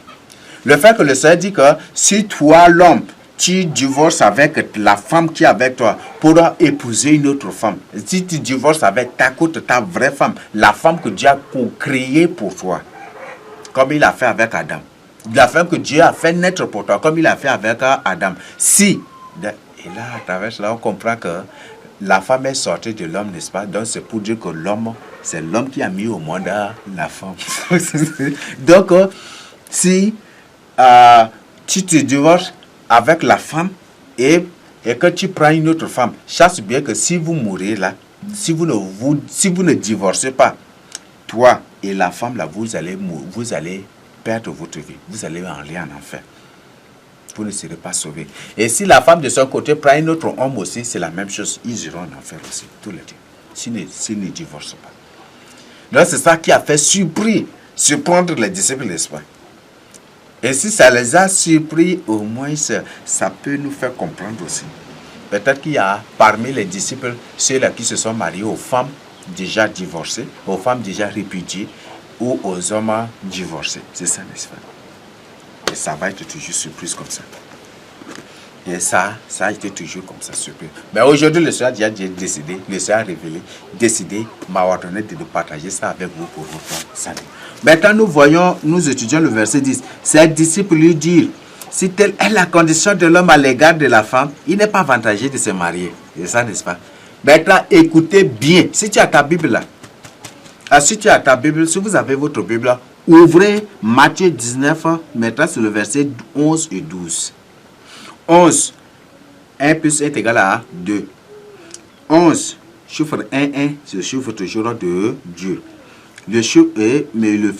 Le fait que le Seigneur dit que si toi, l'homme, tu divorces avec la femme qui est avec toi pour épouser une autre femme, si tu divorces avec ta vraie femme, la femme que Dieu a créée pour toi, comme il a fait avec Adam, la femme que Dieu a fait naître pour toi, comme il a fait avec Adam, et là, à travers cela, on comprend que la femme est sortie de l'homme, n'est-ce pas? Donc, c'est pour dire que l'homme, c'est l'homme qui a mis au monde la femme. Donc, si tu te divorces avec la femme et que tu prends une autre femme, chasse bien que si vous mourrez là, si vous ne divorcez pas, toi et la femme là, vous allez perdre votre vie. Vous allez aller en enfer. Vous ne serez pas sauvés. Et si la femme de son côté prend un autre homme aussi, c'est la même chose. Ils iront en enfer aussi, tous les deux. S'ils ne divorcent pas. Donc c'est ça qui a fait surprendre les disciples, n'est-ce pas? Et si ça les a surpris, au moins ça peut nous faire comprendre aussi. Peut-être qu'il y a parmi les disciples ceux-là qui se sont mariés aux femmes déjà divorcées, aux femmes déjà répudiées ou aux hommes divorcés. C'est ça, n'est-ce pas? Et ça va être toujours surprise comme ça. Et ça a été toujours comme ça, surprise. Mais aujourd'hui, le Seigneur a déjà décidé, le Seigneur a révélé, décidé, m'a ordonné de partager ça avec vous pour votre salut. Maintenant, nous étudions le verset 10. Ses disciples lui dirent, Si telle est la condition de l'homme à l'égard de la femme, il n'est pas avantageux de se marier. C'est ça, n'est-ce pas? Maintenant, écoutez bien. Si tu as ta Bible là, si tu as ta Bible, si vous avez votre Bible là, ouvrez Matthieu 19, maintenant sur le verset 11 et 12. 11, 1 plus 1 est égal à 2. 11, chiffre 1, 1, c'est le chiffre toujours de Dieu. Le chiffre est, mais le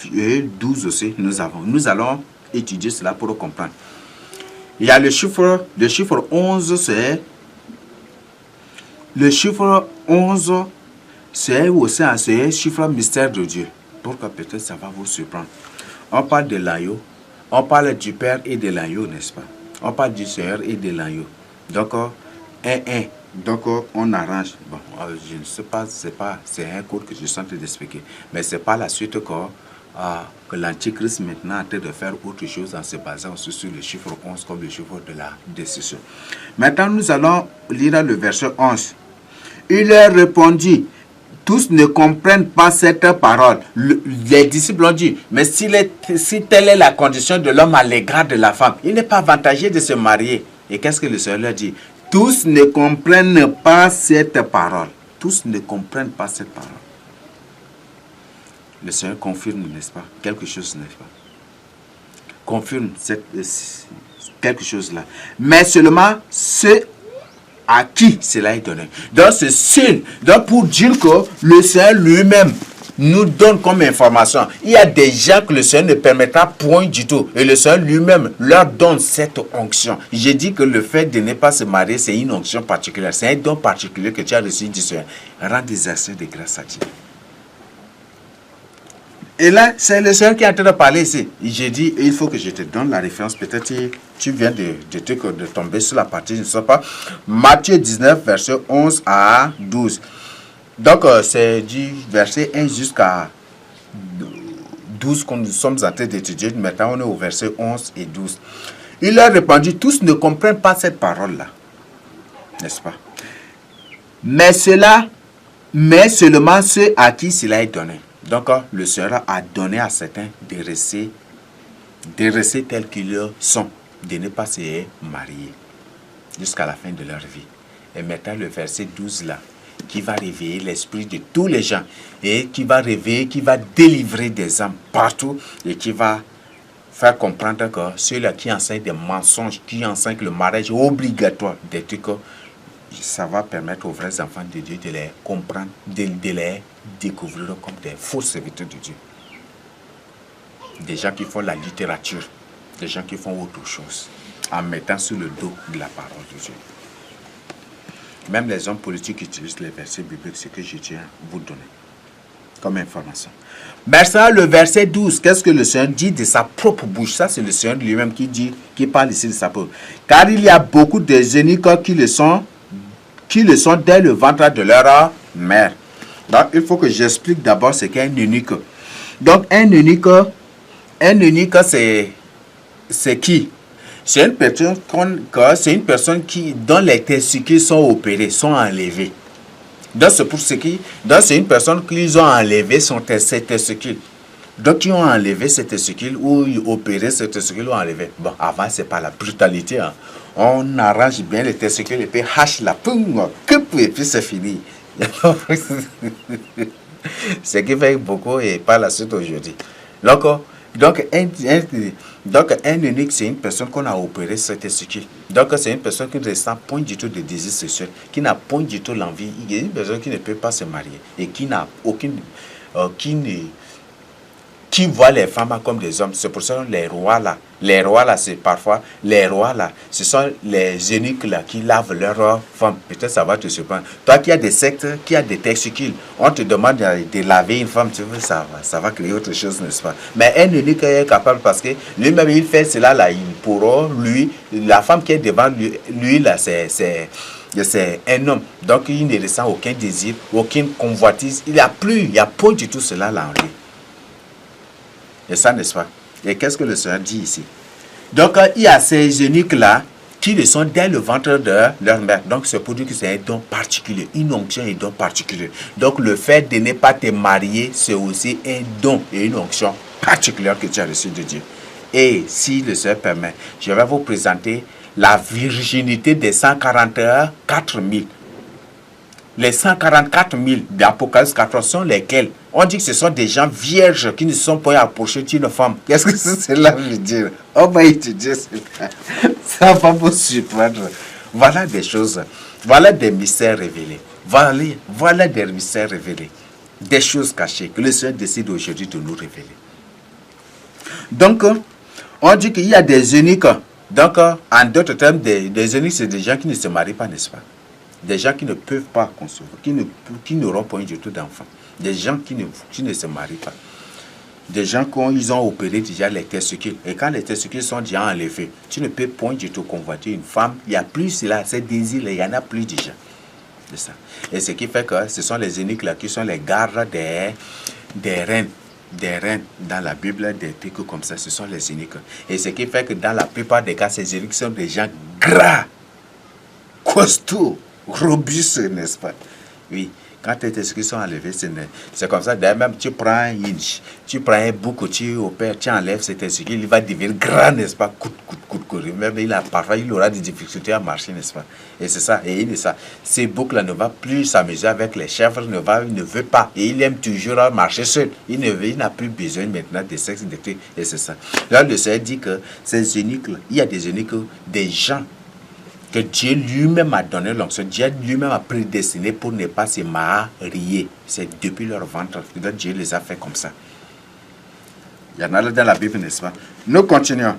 12 aussi, nous allons étudier cela pour comprendre. Il y a le chiffre 11, c'est le chiffre 11, c'est aussi un chiffre mystère de Dieu. Pourquoi peut-être ça va vous surprendre. On parle de l'agneau, on parle du Père et de l'agneau, n'est-ce pas? On parle du Seigneur et de l'agneau. Donc, 1, 1. Donc, on arrange. Bon, je ne sais pas, c'est un cours que je suis en train d'expliquer. Mais ce n'est pas la suite que l'Antichrist maintenant est en train de faire autre chose en se basant aussi sur le chiffre 11 comme le chiffre de la décision. Maintenant, nous allons lire le verset 11. Il leur répondit, tous ne comprennent pas cette parole. Les disciples ont dit, mais si telle est la condition de l'homme à l'égard de la femme, il n'est pas avantageux de se marier. Et qu'est-ce que le Seigneur leur dit? Tous ne comprennent pas cette parole. Tous ne comprennent pas cette parole. Le Seigneur confirme, n'est-ce pas? Quelque chose, n'est-ce pas? Confirme quelque chose là. Mais seulement ceux à qui cela est donné. Donc c'est seul. Donc pour dire que le Seigneur lui-même nous donne comme information. Il y a des gens que le Seigneur ne permettra point du tout. Et le Seigneur lui-même leur donne cette onction. J'ai dit que le fait de ne pas se marier, c'est une onction particulière. C'est un don particulier que tu as reçu du Seigneur. Rends des actions de grâce à Dieu. Et là, c'est le Seigneur qui est en train de parler ici. J'ai dit, il faut que je te donne la référence. Peut-être tu viens de tomber sur la partie, je ne sais pas. Matthieu 19, verset 11 à 12. Donc, c'est du verset 1 jusqu'à 12 que nous sommes en train d'étudier. Maintenant, on est au verset 11 et 12. Il leur répondit, tous ne comprennent pas cette parole-là. N'est-ce pas? Mais seulement ceux à qui cela est donné. Donc, le Seigneur a donné à certains de rester tels qu'ils sont, de ne pas se marier jusqu'à la fin de leur vie. Et maintenant, le verset 12 là, qui va réveiller l'esprit de tous les gens et qui va délivrer des âmes partout et qui va faire comprendre que ceux-là qui enseignent des mensonges, qui enseignent que le mariage est obligatoire, des trucs, ça va permettre aux vrais enfants de Dieu de les comprendre, de les découvrir comme des faux serviteurs de Dieu. Des gens qui font la littérature, des gens qui font autre chose, en mettant sur le dos de la parole de Dieu. Même les hommes politiques utilisent les versets bibliques, ce que je tiens à vous donner comme information. Maintenant, le verset 12, qu'est-ce que le Seigneur dit de sa propre bouche? Ça, c'est le Seigneur lui-même qui parle ici de sa propre. Car il y a beaucoup de eunuques qui le sont dès le ventre de leur mère. Donc, il faut que j'explique d'abord ce qu'est un eunuque. Donc, un eunuque, c'est qui? C'est une personne dont les testicules sont opérés, sont enlevés. Donc, c'est une personne qu'ils ont enlevé ses testicules. Donc, ils ont enlevé ses testicules ou ils opéré ses testicules ou enlevé. Bon, avant, c'est pas la brutalité. Hein. On arrange bien les testicules et puis hache la poum, et puis c'est fini. Ce qui fait beaucoup et par la suite aujourd'hui. Donc, un eunuque, c'est une personne qu'on a opéré ses testicules. Donc, c'est une personne qui ne ressent point du tout de désir sexuel, qui n'a point du tout l'envie. Il y a une personne qui ne peut pas se marier et qui n'a aucune. Qui voit les femmes comme des hommes. C'est pour ça que les rois là, ce sont les eunuques là qui lavent leurs femmes. Peut-être ça va te surprendre. Toi qui as des sectes, qui as des testicules, on te demande de laver une femme, tu vois, ça va créer autre chose, n'est-ce pas? Mais un eunuque est capable parce que lui-même il fait cela là, la femme qui est devant lui là, c'est un homme. Donc il ne ressent aucun désir, aucune convoitise. Il n'y a point du tout cela là en lui. Et ça, n'est-ce pas? Et qu'est-ce que le Seigneur dit ici? Donc, il y a ces eunuques-là qui le sont dès le ventre de leur mère. Donc, c'est pour dire que c'est un don particulier, une onction et un don particulier. Donc, le fait de ne pas te marier, c'est aussi un don et une onction particulière que tu as reçu de Dieu. Et si le Seigneur permet, je vais vous présenter la virginité des 144 000. Les 144 000 d'Apocalypse 14 sont lesquels? On dit que ce sont des gens vierges qui ne sont pas approchés d'une femme. Qu'est-ce que cela veut dire? On va étudier cela. Ça va vous surprendre. Voilà des choses. Voilà des mystères révélés. Voilà des mystères révélés. Des choses cachées que le Seigneur décide aujourd'hui de nous révéler. Donc, on dit qu'il y a des eunuques. Donc, en d'autres termes, des eunuques, c'est des gens qui ne se marient pas, n'est-ce pas? Des gens qui ne peuvent pas concevoir, qui n'auront pas du tout d'enfants. Des gens qui ne se marient pas. Des gens ils ont opéré déjà les testicules. Et quand les testicules sont déjà enlevés, tu ne peux point du tout convoiter une femme. Il n'y a plus cela, ces désirs, il y en a plus déjà. C'est ça. Et ce qui fait que ce sont les eunuques là qui sont les gardes des reines. Des reines dans la Bible, des trucs comme ça, ce sont les eunuques. Et ce qui fait que dans la plupart des cas, ces eunuques sont des gens gras, costauds, robustes, n'est-ce pas? Oui, quand tes testicules sont enlevés, c'est comme ça. D'ailleurs, même tu prends un bouc, tu opères, tu enlèves ces testicules, il va devenir grand, n'est-ce pas? Même parfois, il aura des difficultés à marcher, n'est-ce pas? Et c'est ça. Et il est ça. Ces boucs-là ne va plus s'amuser avec les chèvres, il ne veut pas. Et il aime toujours marcher seul. Il n'a plus besoin maintenant de sexe, de trucs. Et c'est ça. Là, le Seigneur dit que ces eunuques-là, il y a des eunuques, des gens que Dieu lui-même a donné l'onction, Dieu lui-même a prédestiné pour ne pas se marier. C'est depuis leur ventre que Dieu les a fait comme ça. Il y en a là dans la Bible, n'est-ce pas? Nous continuons.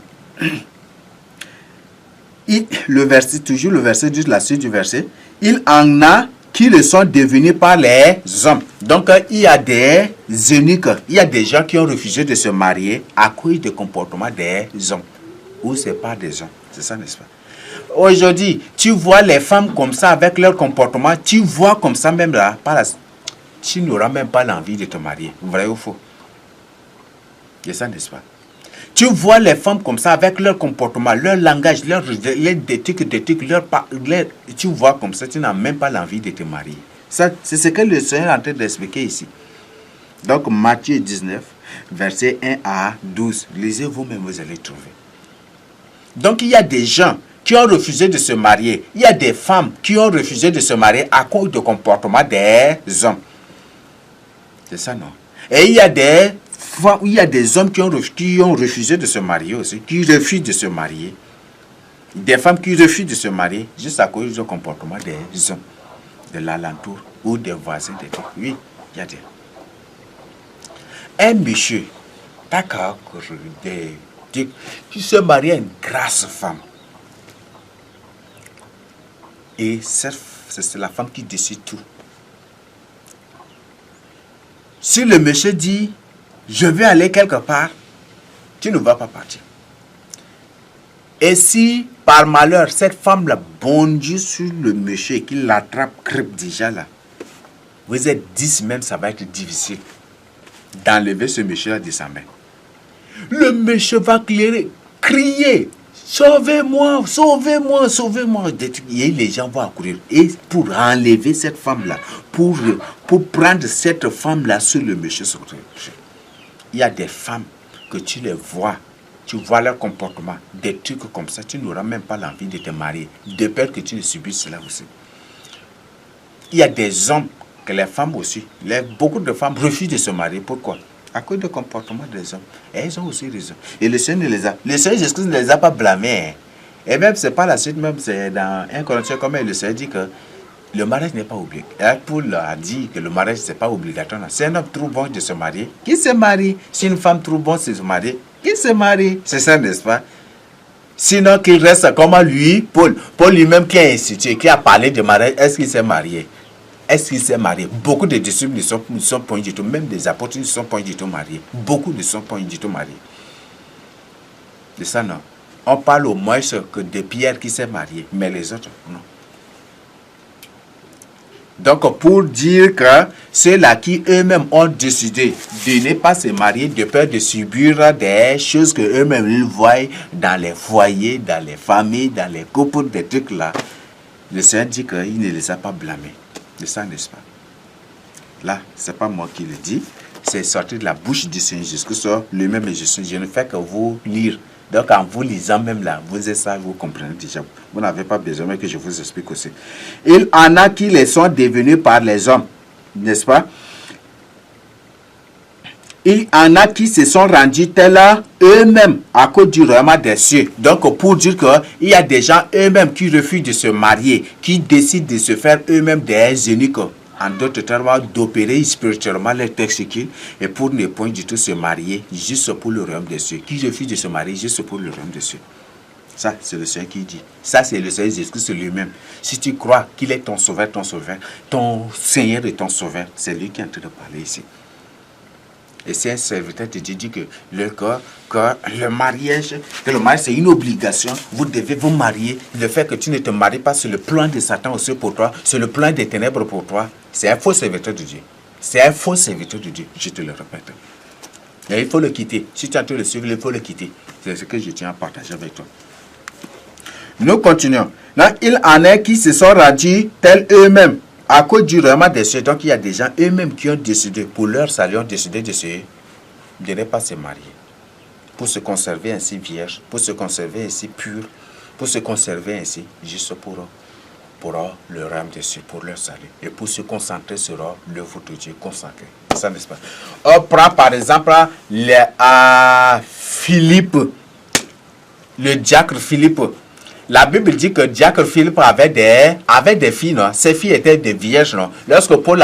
Toujours le verset, juste la suite du verset. Il en a qui le sont devenus par les hommes. Donc, il y a des eunuques, il y a des gens qui ont refusé de se marier à cause du comportement des hommes. Ou c'est pas des hommes. C'est ça, n'est-ce pas? Aujourd'hui, tu vois les femmes comme ça avec leur comportement, tu vois comme ça même là, tu n'auras même pas l'envie de te marier. Vrai ou faux? C'est ça, n'est-ce pas? Tu vois les femmes comme ça avec leur comportement, leur langage, tu vois comme ça, tu n'as même pas l'envie de te marier. Ça, c'est ce que le Seigneur est en train d'expliquer ici. Donc, Matthieu 19, versets 1 à 12. Lisez vous-même, vous allez trouver. Donc, il y a des gens qui ont refusé de se marier. Il y a des femmes qui ont refusé de se marier à cause du comportement des hommes. C'est ça, non? Et il y a des hommes qui ont refusé de se marier aussi, qui refusent de se marier. Des femmes qui refusent de se marier juste à cause du comportement des hommes, de l'alentour ou des voisins. Oui, il y a des... Un monsieur, d'accord, qui se marie à une grasse femme. Et c'est la femme qui décide tout. Si le monsieur dit, je vais aller quelque part, tu ne vas pas partir. Et si, par malheur, cette femme-là bondit sur le monsieur et qu'il l'attrape, crêpe déjà là, vous êtes 10 même, ça va être difficile d'enlever ce monsieur-là de sa main. Le monsieur va crier, sauvez-moi, sauvez-moi, sauvez-moi. Et les gens vont accourir. Et pour enlever cette femme-là, pour prendre cette femme-là sur le monsieur, il y a des femmes que tu les vois, tu vois leur comportement, des trucs comme ça, tu n'auras même pas l'envie de te marier, de peur que tu ne subisses cela aussi. Il y a des hommes, que les femmes aussi, beaucoup de femmes refusent de se marier. Pourquoi? À cause du comportement des hommes. Et elles ont aussi raison. Et le Seigneur ne les a pas blâmés. Hein. Et même, c'est pas la suite, même, c'est dans 1 Corinthiens, comme le Seigneur dit que le mariage n'est pas obligatoire. Paul a dit que le mariage, c'est pas obligatoire. Si un homme trouve bon de se marier, qui se marie? Si une femme trouve bon de se marier, qui se marie? C'est ça, n'est-ce pas? Sinon, qu'il reste comme lui, Paul lui-même qui a institué, qui a parlé de mariage, est-ce qu'il s'est marié? Est-ce qu'il s'est marié? Beaucoup de disciples ne sont pas du tout, même des apôtres ne sont pas du tout mariés. Beaucoup ne sont pas du tout mariés. De ça, non. On parle au moins que de Pierre qui s'est marié, mais les autres, non. Donc, pour dire que ceux-là qui eux-mêmes ont décidé de ne pas se marier, de peur de subir des choses que eux-mêmes ils voient dans les foyers, dans les familles, dans les couples, des trucs là, le Seigneur dit qu'il ne les a pas blâmés. De ça, n'est-ce pas? Là, ce n'est pas moi qui le dis, c'est sorti de la bouche du Seigneur Jésus-Christ lui-même. Je ne fais que vous lire. Donc, en vous lisant même là, vous êtes ça, vous comprenez déjà. Vous n'avez pas besoin que je vous explique aussi. Il en a qui les sont devenus par les hommes, n'est-ce pas? Il en a qui se sont rendus tels eux-mêmes à cause du royaume des cieux. Donc, pour dire qu'il y a des gens eux-mêmes qui refusent de se marier, qui décident de se faire eux-mêmes des eunuques. En d'autres termes, d'opérer spirituellement les textiles et pour ne point du tout se marier juste pour le royaume des cieux. Qui refuse de se marier juste pour le royaume des cieux. Ça, c'est le Seigneur qui dit. Ça, c'est le Seigneur Jésus-Christ lui-même. Si tu crois qu'il est ton sauveur, ton Seigneur et ton sauveur, c'est lui qui est en train de parler ici. Et c'est un serviteur qui dit que le mariage, c'est une obligation. Vous devez vous marier. Le fait que tu ne te maries pas, c'est le plan de Satan aussi pour toi. C'est le plan des ténèbres pour toi. C'est un faux serviteur de Dieu. C'est un faux serviteur de Dieu. Je te le répète. Et il faut le quitter. Si tu as envie de le suivre, il faut le quitter. C'est ce que je tiens à partager avec toi. Nous continuons. Là, il en est qui se sont rendus tels eux-mêmes à cause du royaume des cieux. Donc, il y a des gens eux-mêmes qui ont décidé, pour leur salut, ont décidé de ne pas se marier. Pour se conserver ainsi vierge, pour se conserver ainsi pur, pour se conserver ainsi juste pour le royaume des cieux, pour leur salut. Et pour se concentrer sur l'œuvre de Dieu consacrée. Ça, n'est-ce pas? On prend par exemple Philippe, le diacre Philippe. La Bible dit que le diacre Philippe avait des filles, non? Ses filles étaient des vierges, non? Lorsque Paul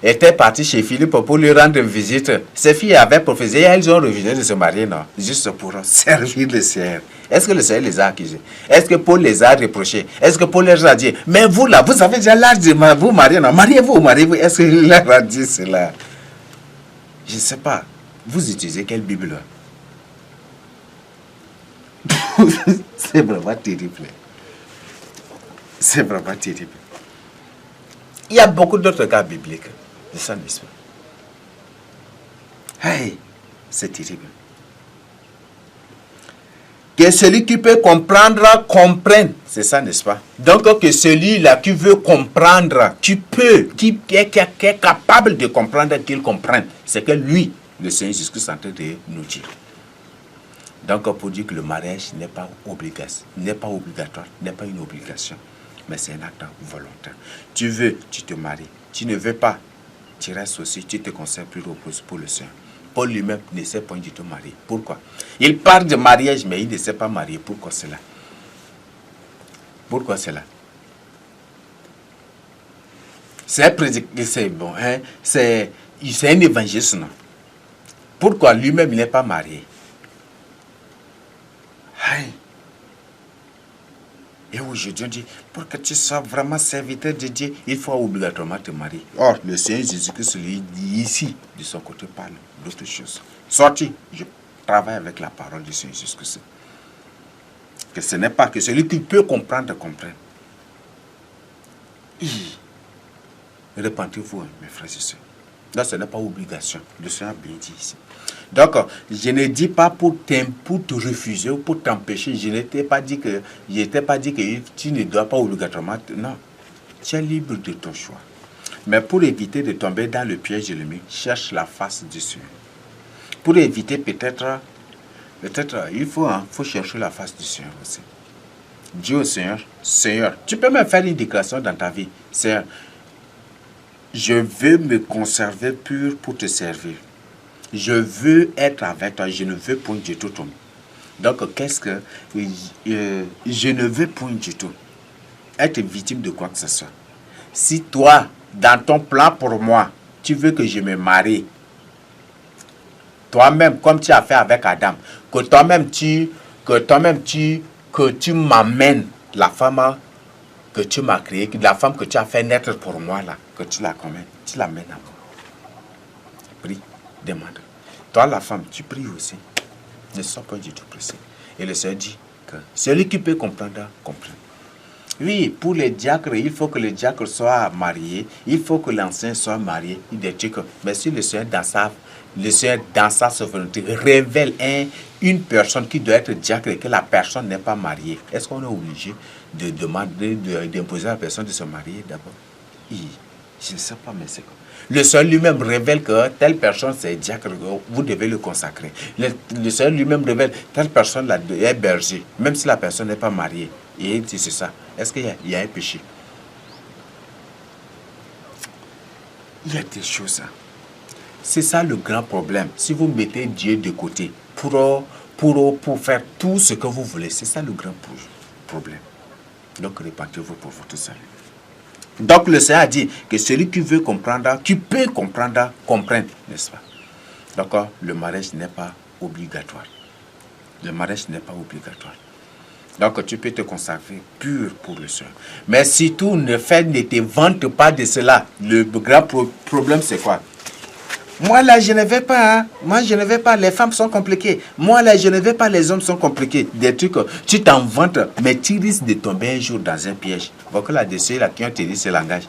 était parti chez Philippe pour lui rendre visite, ses filles avaient prophétisé et elles ont refusé de se marier, non? Juste pour servir le Seigneur. Est-ce que le Seigneur les a accusés? Est-ce que Paul les a reprochés? Est-ce que Paul leur a dit, mais vous là, vous avez déjà l'âge de vous marier, non? Mariez-vous. Est-ce qu'il leur a dit cela? Je ne sais pas. Vous utilisez quelle Bible là? C'est vraiment terrible. C'est vraiment terrible. Il y a beaucoup d'autres cas bibliques. C'est ça, n'est-ce pas? Hey, c'est terrible. Que celui qui peut comprendre, comprenne. C'est ça, n'est-ce pas? Donc, que celui-là qui veut comprendre, qui est capable de comprendre, qu'il comprenne. C'est que lui, le Seigneur Jésus-Christ, est en train de nous dire. Donc, pour dire que le mariage n'est pas obligatoire, n'est pas une obligation, mais c'est un acte volontaire. Tu veux, tu te maries. Tu ne veux pas, tu restes aussi, tu te conserves plus repose pour le Seigneur. Paul lui-même ne sait pas du tout marier. Pourquoi? Il parle de mariage, mais il ne sait pas marier. Pourquoi cela? Pourquoi cela? C'est bon, hein? C'est un évangéliste, non? Pourquoi lui-même il n'est pas marié? Et aujourd'hui, on dit, pour que tu sois vraiment serviteur de Dieu, il faut obligatoirement te marier. Or, le Seigneur Jésus-Christ, lui, dit ici, de son côté, parle d'autre chose. Sorti, je travaille avec la parole du Seigneur Jésus-Christ. Que ce n'est pas que celui qui peut comprendre, comprenne. Repentez-vous, mes frères et sœurs. Donc, ce n'est pas obligation. Le Seigneur a bien dit ici. Donc, je ne dis pas pour te refuser ou pour t'empêcher. Je n'étais pas dit que tu ne dois pas obligatoirement. Non, tu es libre de ton choix. Mais pour éviter de tomber dans le piège de l'ennemi, cherche la face du Seigneur. Pour éviter peut-être il faut chercher la face du Seigneur aussi. Dis au Seigneur, tu peux même faire une déclaration dans ta vie. Seigneur, je veux me conserver pur pour te servir. Je veux être avec toi, je ne veux point du tout tomber. Donc, je ne veux point du tout être victime de quoi que ce soit. Si toi, dans ton plan pour moi, tu veux que je me marie, toi-même, comme tu as fait avec Adam, que toi-même tu m'amènes la femme que tu m'as créée, la femme que tu as fait naître pour moi là, que tu l'amènes à moi. Prie, demande. Toi, la femme, tu pries aussi. Ne sois pas du tout pressé. Et le Seigneur dit que celui qui peut comprendre, comprenne. Oui, pour les diacres, il faut que le diacre soit marié. Il faut que l'ancien soit marié. Mais si le Seigneur, dans sa souveraineté, révèle une personne qui doit être diacre et que la personne n'est pas mariée, est-ce qu'on est obligé de demander, d'imposer à la personne de se marier d'abord? Je ne sais pas, mais c'est quoi. Le Seigneur lui-même révèle que telle personne c'est diacre, vous devez le consacrer. Le Seigneur lui-même révèle telle personne là, est berger, même si la personne n'est pas mariée. Et il dit c'est ça. Est-ce qu'il y a un péché? Il y a des choses. Hein. C'est ça le grand problème. Si vous mettez Dieu de côté pour faire tout ce que vous voulez, c'est ça le grand problème. Donc répandez-vous pour votre salut. Donc le Seigneur a dit que celui qui veut comprendre, qui peut comprendre, comprenne, n'est-ce pas? Donc le mariage n'est pas obligatoire. Le mariage n'est pas obligatoire. Donc tu peux te consacrer pur pour le Seigneur. Mais surtout ne te vante pas de cela. Le grand problème c'est quoi? Moi là je ne vais pas, hein. Moi je ne vais pas, les femmes sont compliquées. Moi là je ne vais pas, les hommes sont compliqués. Des trucs, tu t'en vantes, mais tu risques de tomber un jour dans un piège. Beaucoup là de ceux là qui ont tenu ce langage,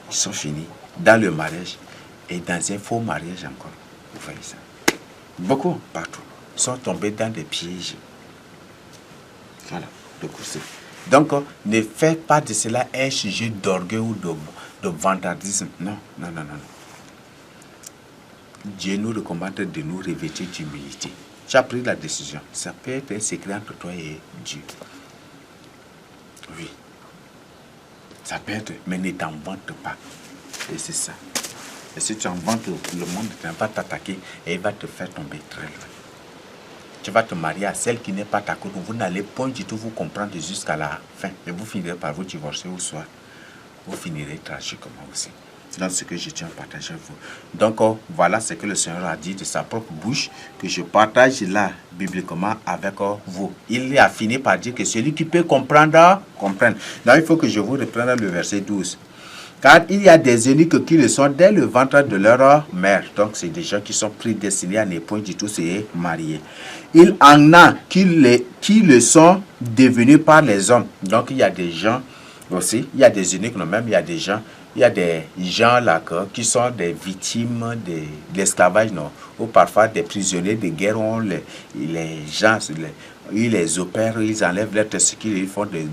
ils sont finis dans le mariage et dans un faux mariage encore. Vous voyez ça? Beaucoup, partout, sont tombés dans des pièges. Voilà, le coursier. Donc ne faites pas de cela un sujet d'orgueil ou de vandalisme. Non, non, non, non. Dieu nous recommande de nous revêtir d'humilité. Tu as pris la décision. Ça peut être un secret entre toi et Dieu. Oui. Ça peut être, mais ne t'en vante pas. Et c'est ça. Et si tu en vantes, le monde ne va pas t'attaquer et il va te faire tomber très loin. Tu vas te marier à celle qui n'est pas ta côte. Vous n'allez pas du tout vous comprendre jusqu'à la fin. Et vous finirez par vous divorcer ou soit vous finirez tragiquement aussi. Dans ce que je tiens à partager avec vous. Donc, voilà ce que le Seigneur a dit de sa propre bouche, que je partage là, bibliquement, avec vous. Il a fini par dire que celui qui peut comprendre, comprenne. Donc, il faut que je vous reprenne le verset 12. Car il y a des eunuques qui le sont dès le ventre de leur mère. Donc, c'est des gens qui sont prédestinés à ne point du tout se marier. Il en a qui le sont devenus par les hommes. Donc, il y a des gens aussi, il y a des eunuques, non, même il y a des gens. Il y a des gens là qui sont des victimes de l'esclavage, non? Ou parfois des prisonniers de guerre, les gens, ils les opèrent, ils enlèvent leur testicule, ils font des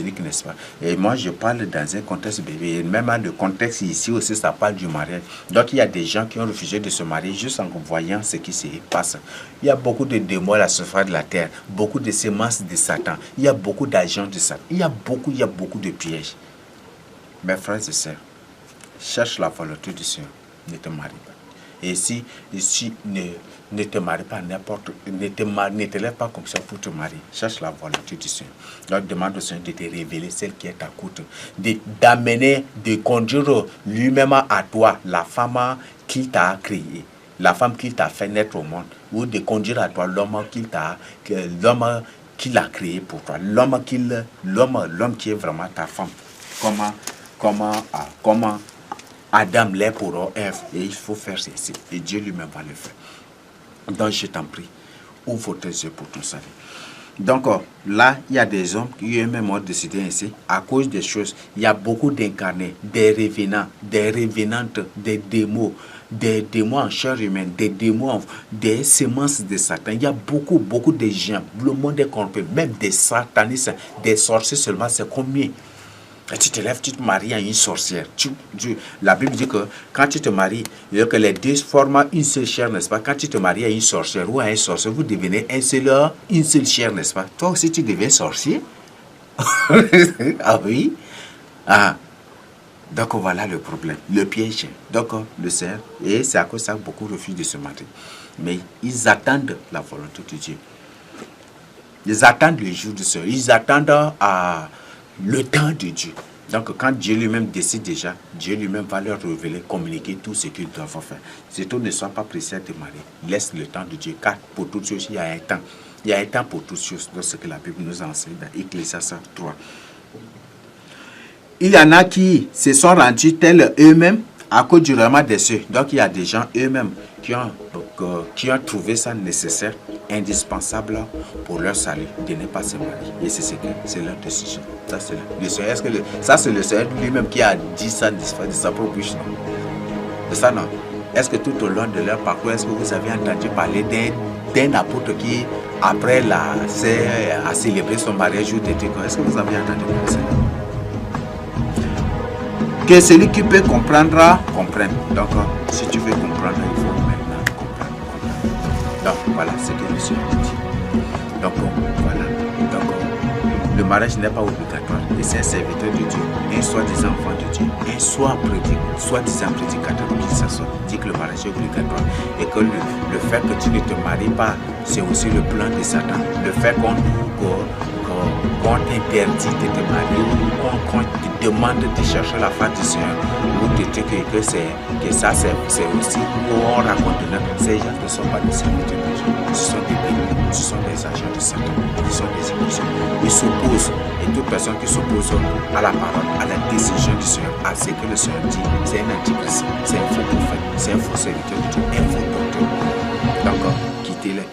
eunuques, n'est-ce pas? Et moi, je parle dans un contexte bébé. Et même le contexte ici aussi, ça parle du mariage. Donc, il y a des gens qui ont refusé de se marier juste en voyant ce qui se passe. Il y a beaucoup de démons à la surface de la terre, beaucoup de semences de Satan. Il y a beaucoup d'agents de Satan. Il y a beaucoup de pièges. Mes frères et sœurs, cherche la volonté du Seigneur, ne te marie pas. Et si ne te marie pas ne te lève pas comme ça pour te marier. Cherche la volonté du Seigneur. Donc demande au Seigneur de te révéler celle qui est ta côte, d'amener, de conduire lui-même à toi la femme qu'il t'a créée, la femme qu'il t'a fait naître au monde, ou de conduire à toi l'homme qu'il a créé pour toi, l'homme qui est vraiment ta femme. Comment Adam l'est pour Ève, et il faut faire ceci, et Dieu lui-même va le faire. Donc je t'en prie, ouvre tes yeux pour ton salut. Donc là, il y a des hommes qui eux-mêmes ont décidé ainsi, à cause des choses. Il y a beaucoup d'incarnés, des revenants, des revenantes, des démons en chair humaine, des démons, des semences de Satan. Il y a beaucoup de gens. Le monde est corrompu, même des satanistes, des sorciers seulement, c'est combien? Et tu te lèves, tu te maries à une sorcière. La Bible dit que quand tu te maries, il y a que les deux forment une seule chair, n'est-ce pas? Quand tu te maries à une sorcière ou à un sorcier, vous devenez une seule chair, n'est-ce pas? Toi aussi, tu deviens sorcier. Ah oui? Ah. Donc voilà le problème, le piège. Donc le Seigneur, et c'est à cause de ça que beaucoup refusent de se marier. Mais ils attendent la volonté de Dieu. Ils attendent le jour du Seigneur. Ils attendent le temps de Dieu. Donc quand Dieu lui-même décide déjà, Dieu lui-même va leur révéler, communiquer tout ce qu'ils doivent faire. Surtout ne sois pas pressé de marier. Laisse le temps de Dieu, car pour toutes choses, il y a un temps. Il y a un temps pour toutes choses, dans ce que la Bible nous enseigne dans Ecclésiaste 3. Il y en a qui se sont rendus tels eux-mêmes à cause du règlement des cieux. Donc il y a des gens eux-mêmes qui ont trouvé ça nécessaire, indispensable pour leur salut, de ne pas se marier. Et c'est leur décision. Ça, c'est le Seigneur. Ça, c'est le Seigneur lui-même qui a dit ça de sa propre bouche, non? De ça, non? Est-ce que tout au long de leur parcours, est-ce que vous avez entendu parler d'un apôtre qui, après a célébré son mariage ou des trucs? Est-ce que vous avez entendu parler de ça? Que celui qui peut comprendre, comprenne. Donc, si tu veux comprendre, il faut maintenant comprendre. Donc, voilà ce que le Seigneur dit. Donc, voilà. Donc, le mariage n'est pas obligatoire. Et c'est un serviteur de Dieu, un soi-disant enfant de Dieu, un soi-disant prédicateur qui s'assoit, dit que le mariage est obligatoire. Et que le fait que tu ne te maries pas, c'est aussi le plan de Satan. Le fait qu'on t'interdit de te marier, ou qu'on te demande de chercher la femme du Seigneur, ou de dire que ça c'est aussi, où on raconte, ces gens ne sont pas des serviteurs de Dieu, ce sont des bénis, ce sont des agents de Satan, ce sont des illusions. Ils s'opposent, et toute personne qui s'oppose à la parole, à la décision du Seigneur, à ce que le Seigneur dit, c'est un antichrist, c'est un faux prophète, c'est un faux serviteur de Dieu, un faux docteur. Donc, quittez-les.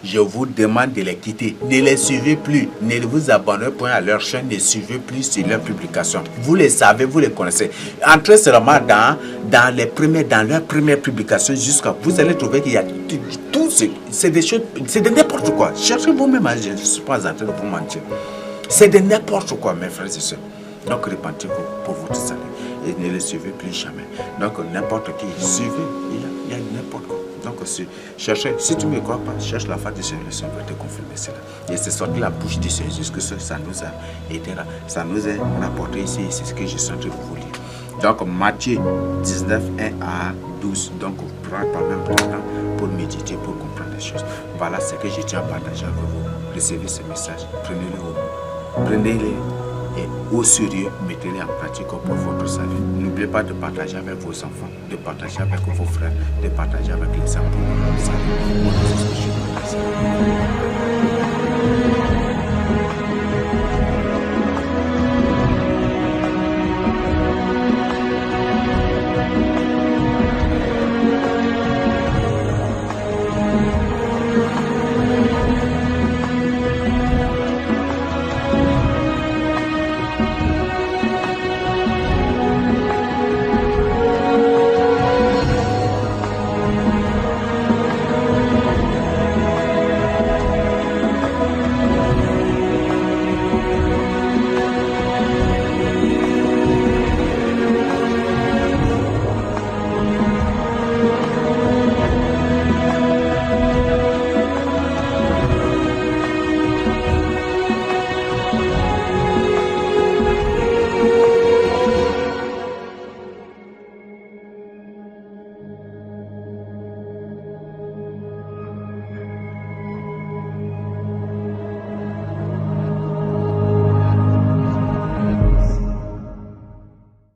Je vous demande de les quitter. Ne les suivez plus. Ne vous abonnez point à leur chaîne. Ne suivez plus sur leurs publications. Vous les savez, vous les connaissez. Entrez seulement dans leurs premières publications jusqu'à... Vous allez trouver qu'il y a tout. C'est des choses... C'est de n'importe quoi. Cherchez vous-même. Je ne suis pas en train de vous mentir. C'est de n'importe quoi, mes frères et sœurs. Donc, répentez-vous pour votre salut. Et ne les suivez plus jamais. Donc, n'importe qui. Suivez. Il y a n'importe quoi. Donc, cherchez, si tu ne me crois pas, cherche la face du Seigneur, le Seigneur va te confirmer cela. Et c'est sorti la bouche du Seigneur, jusque ça nous a été là. Ça nous est rapporté ici, c'est ce que je suis en train de vous lire. Donc, Matthieu 19, 1 à 12. Donc, prenez par même le temps pour méditer, pour comprendre les choses. Voilà ce que je tiens à partager avec vous. Recevez ce message, prenez-les et au sérieux, mettez-les en pratique pour votre salut. N'oubliez pas de partager avec vos enfants, de partager avec vos frères, de partager avec les enfants pour votre salut.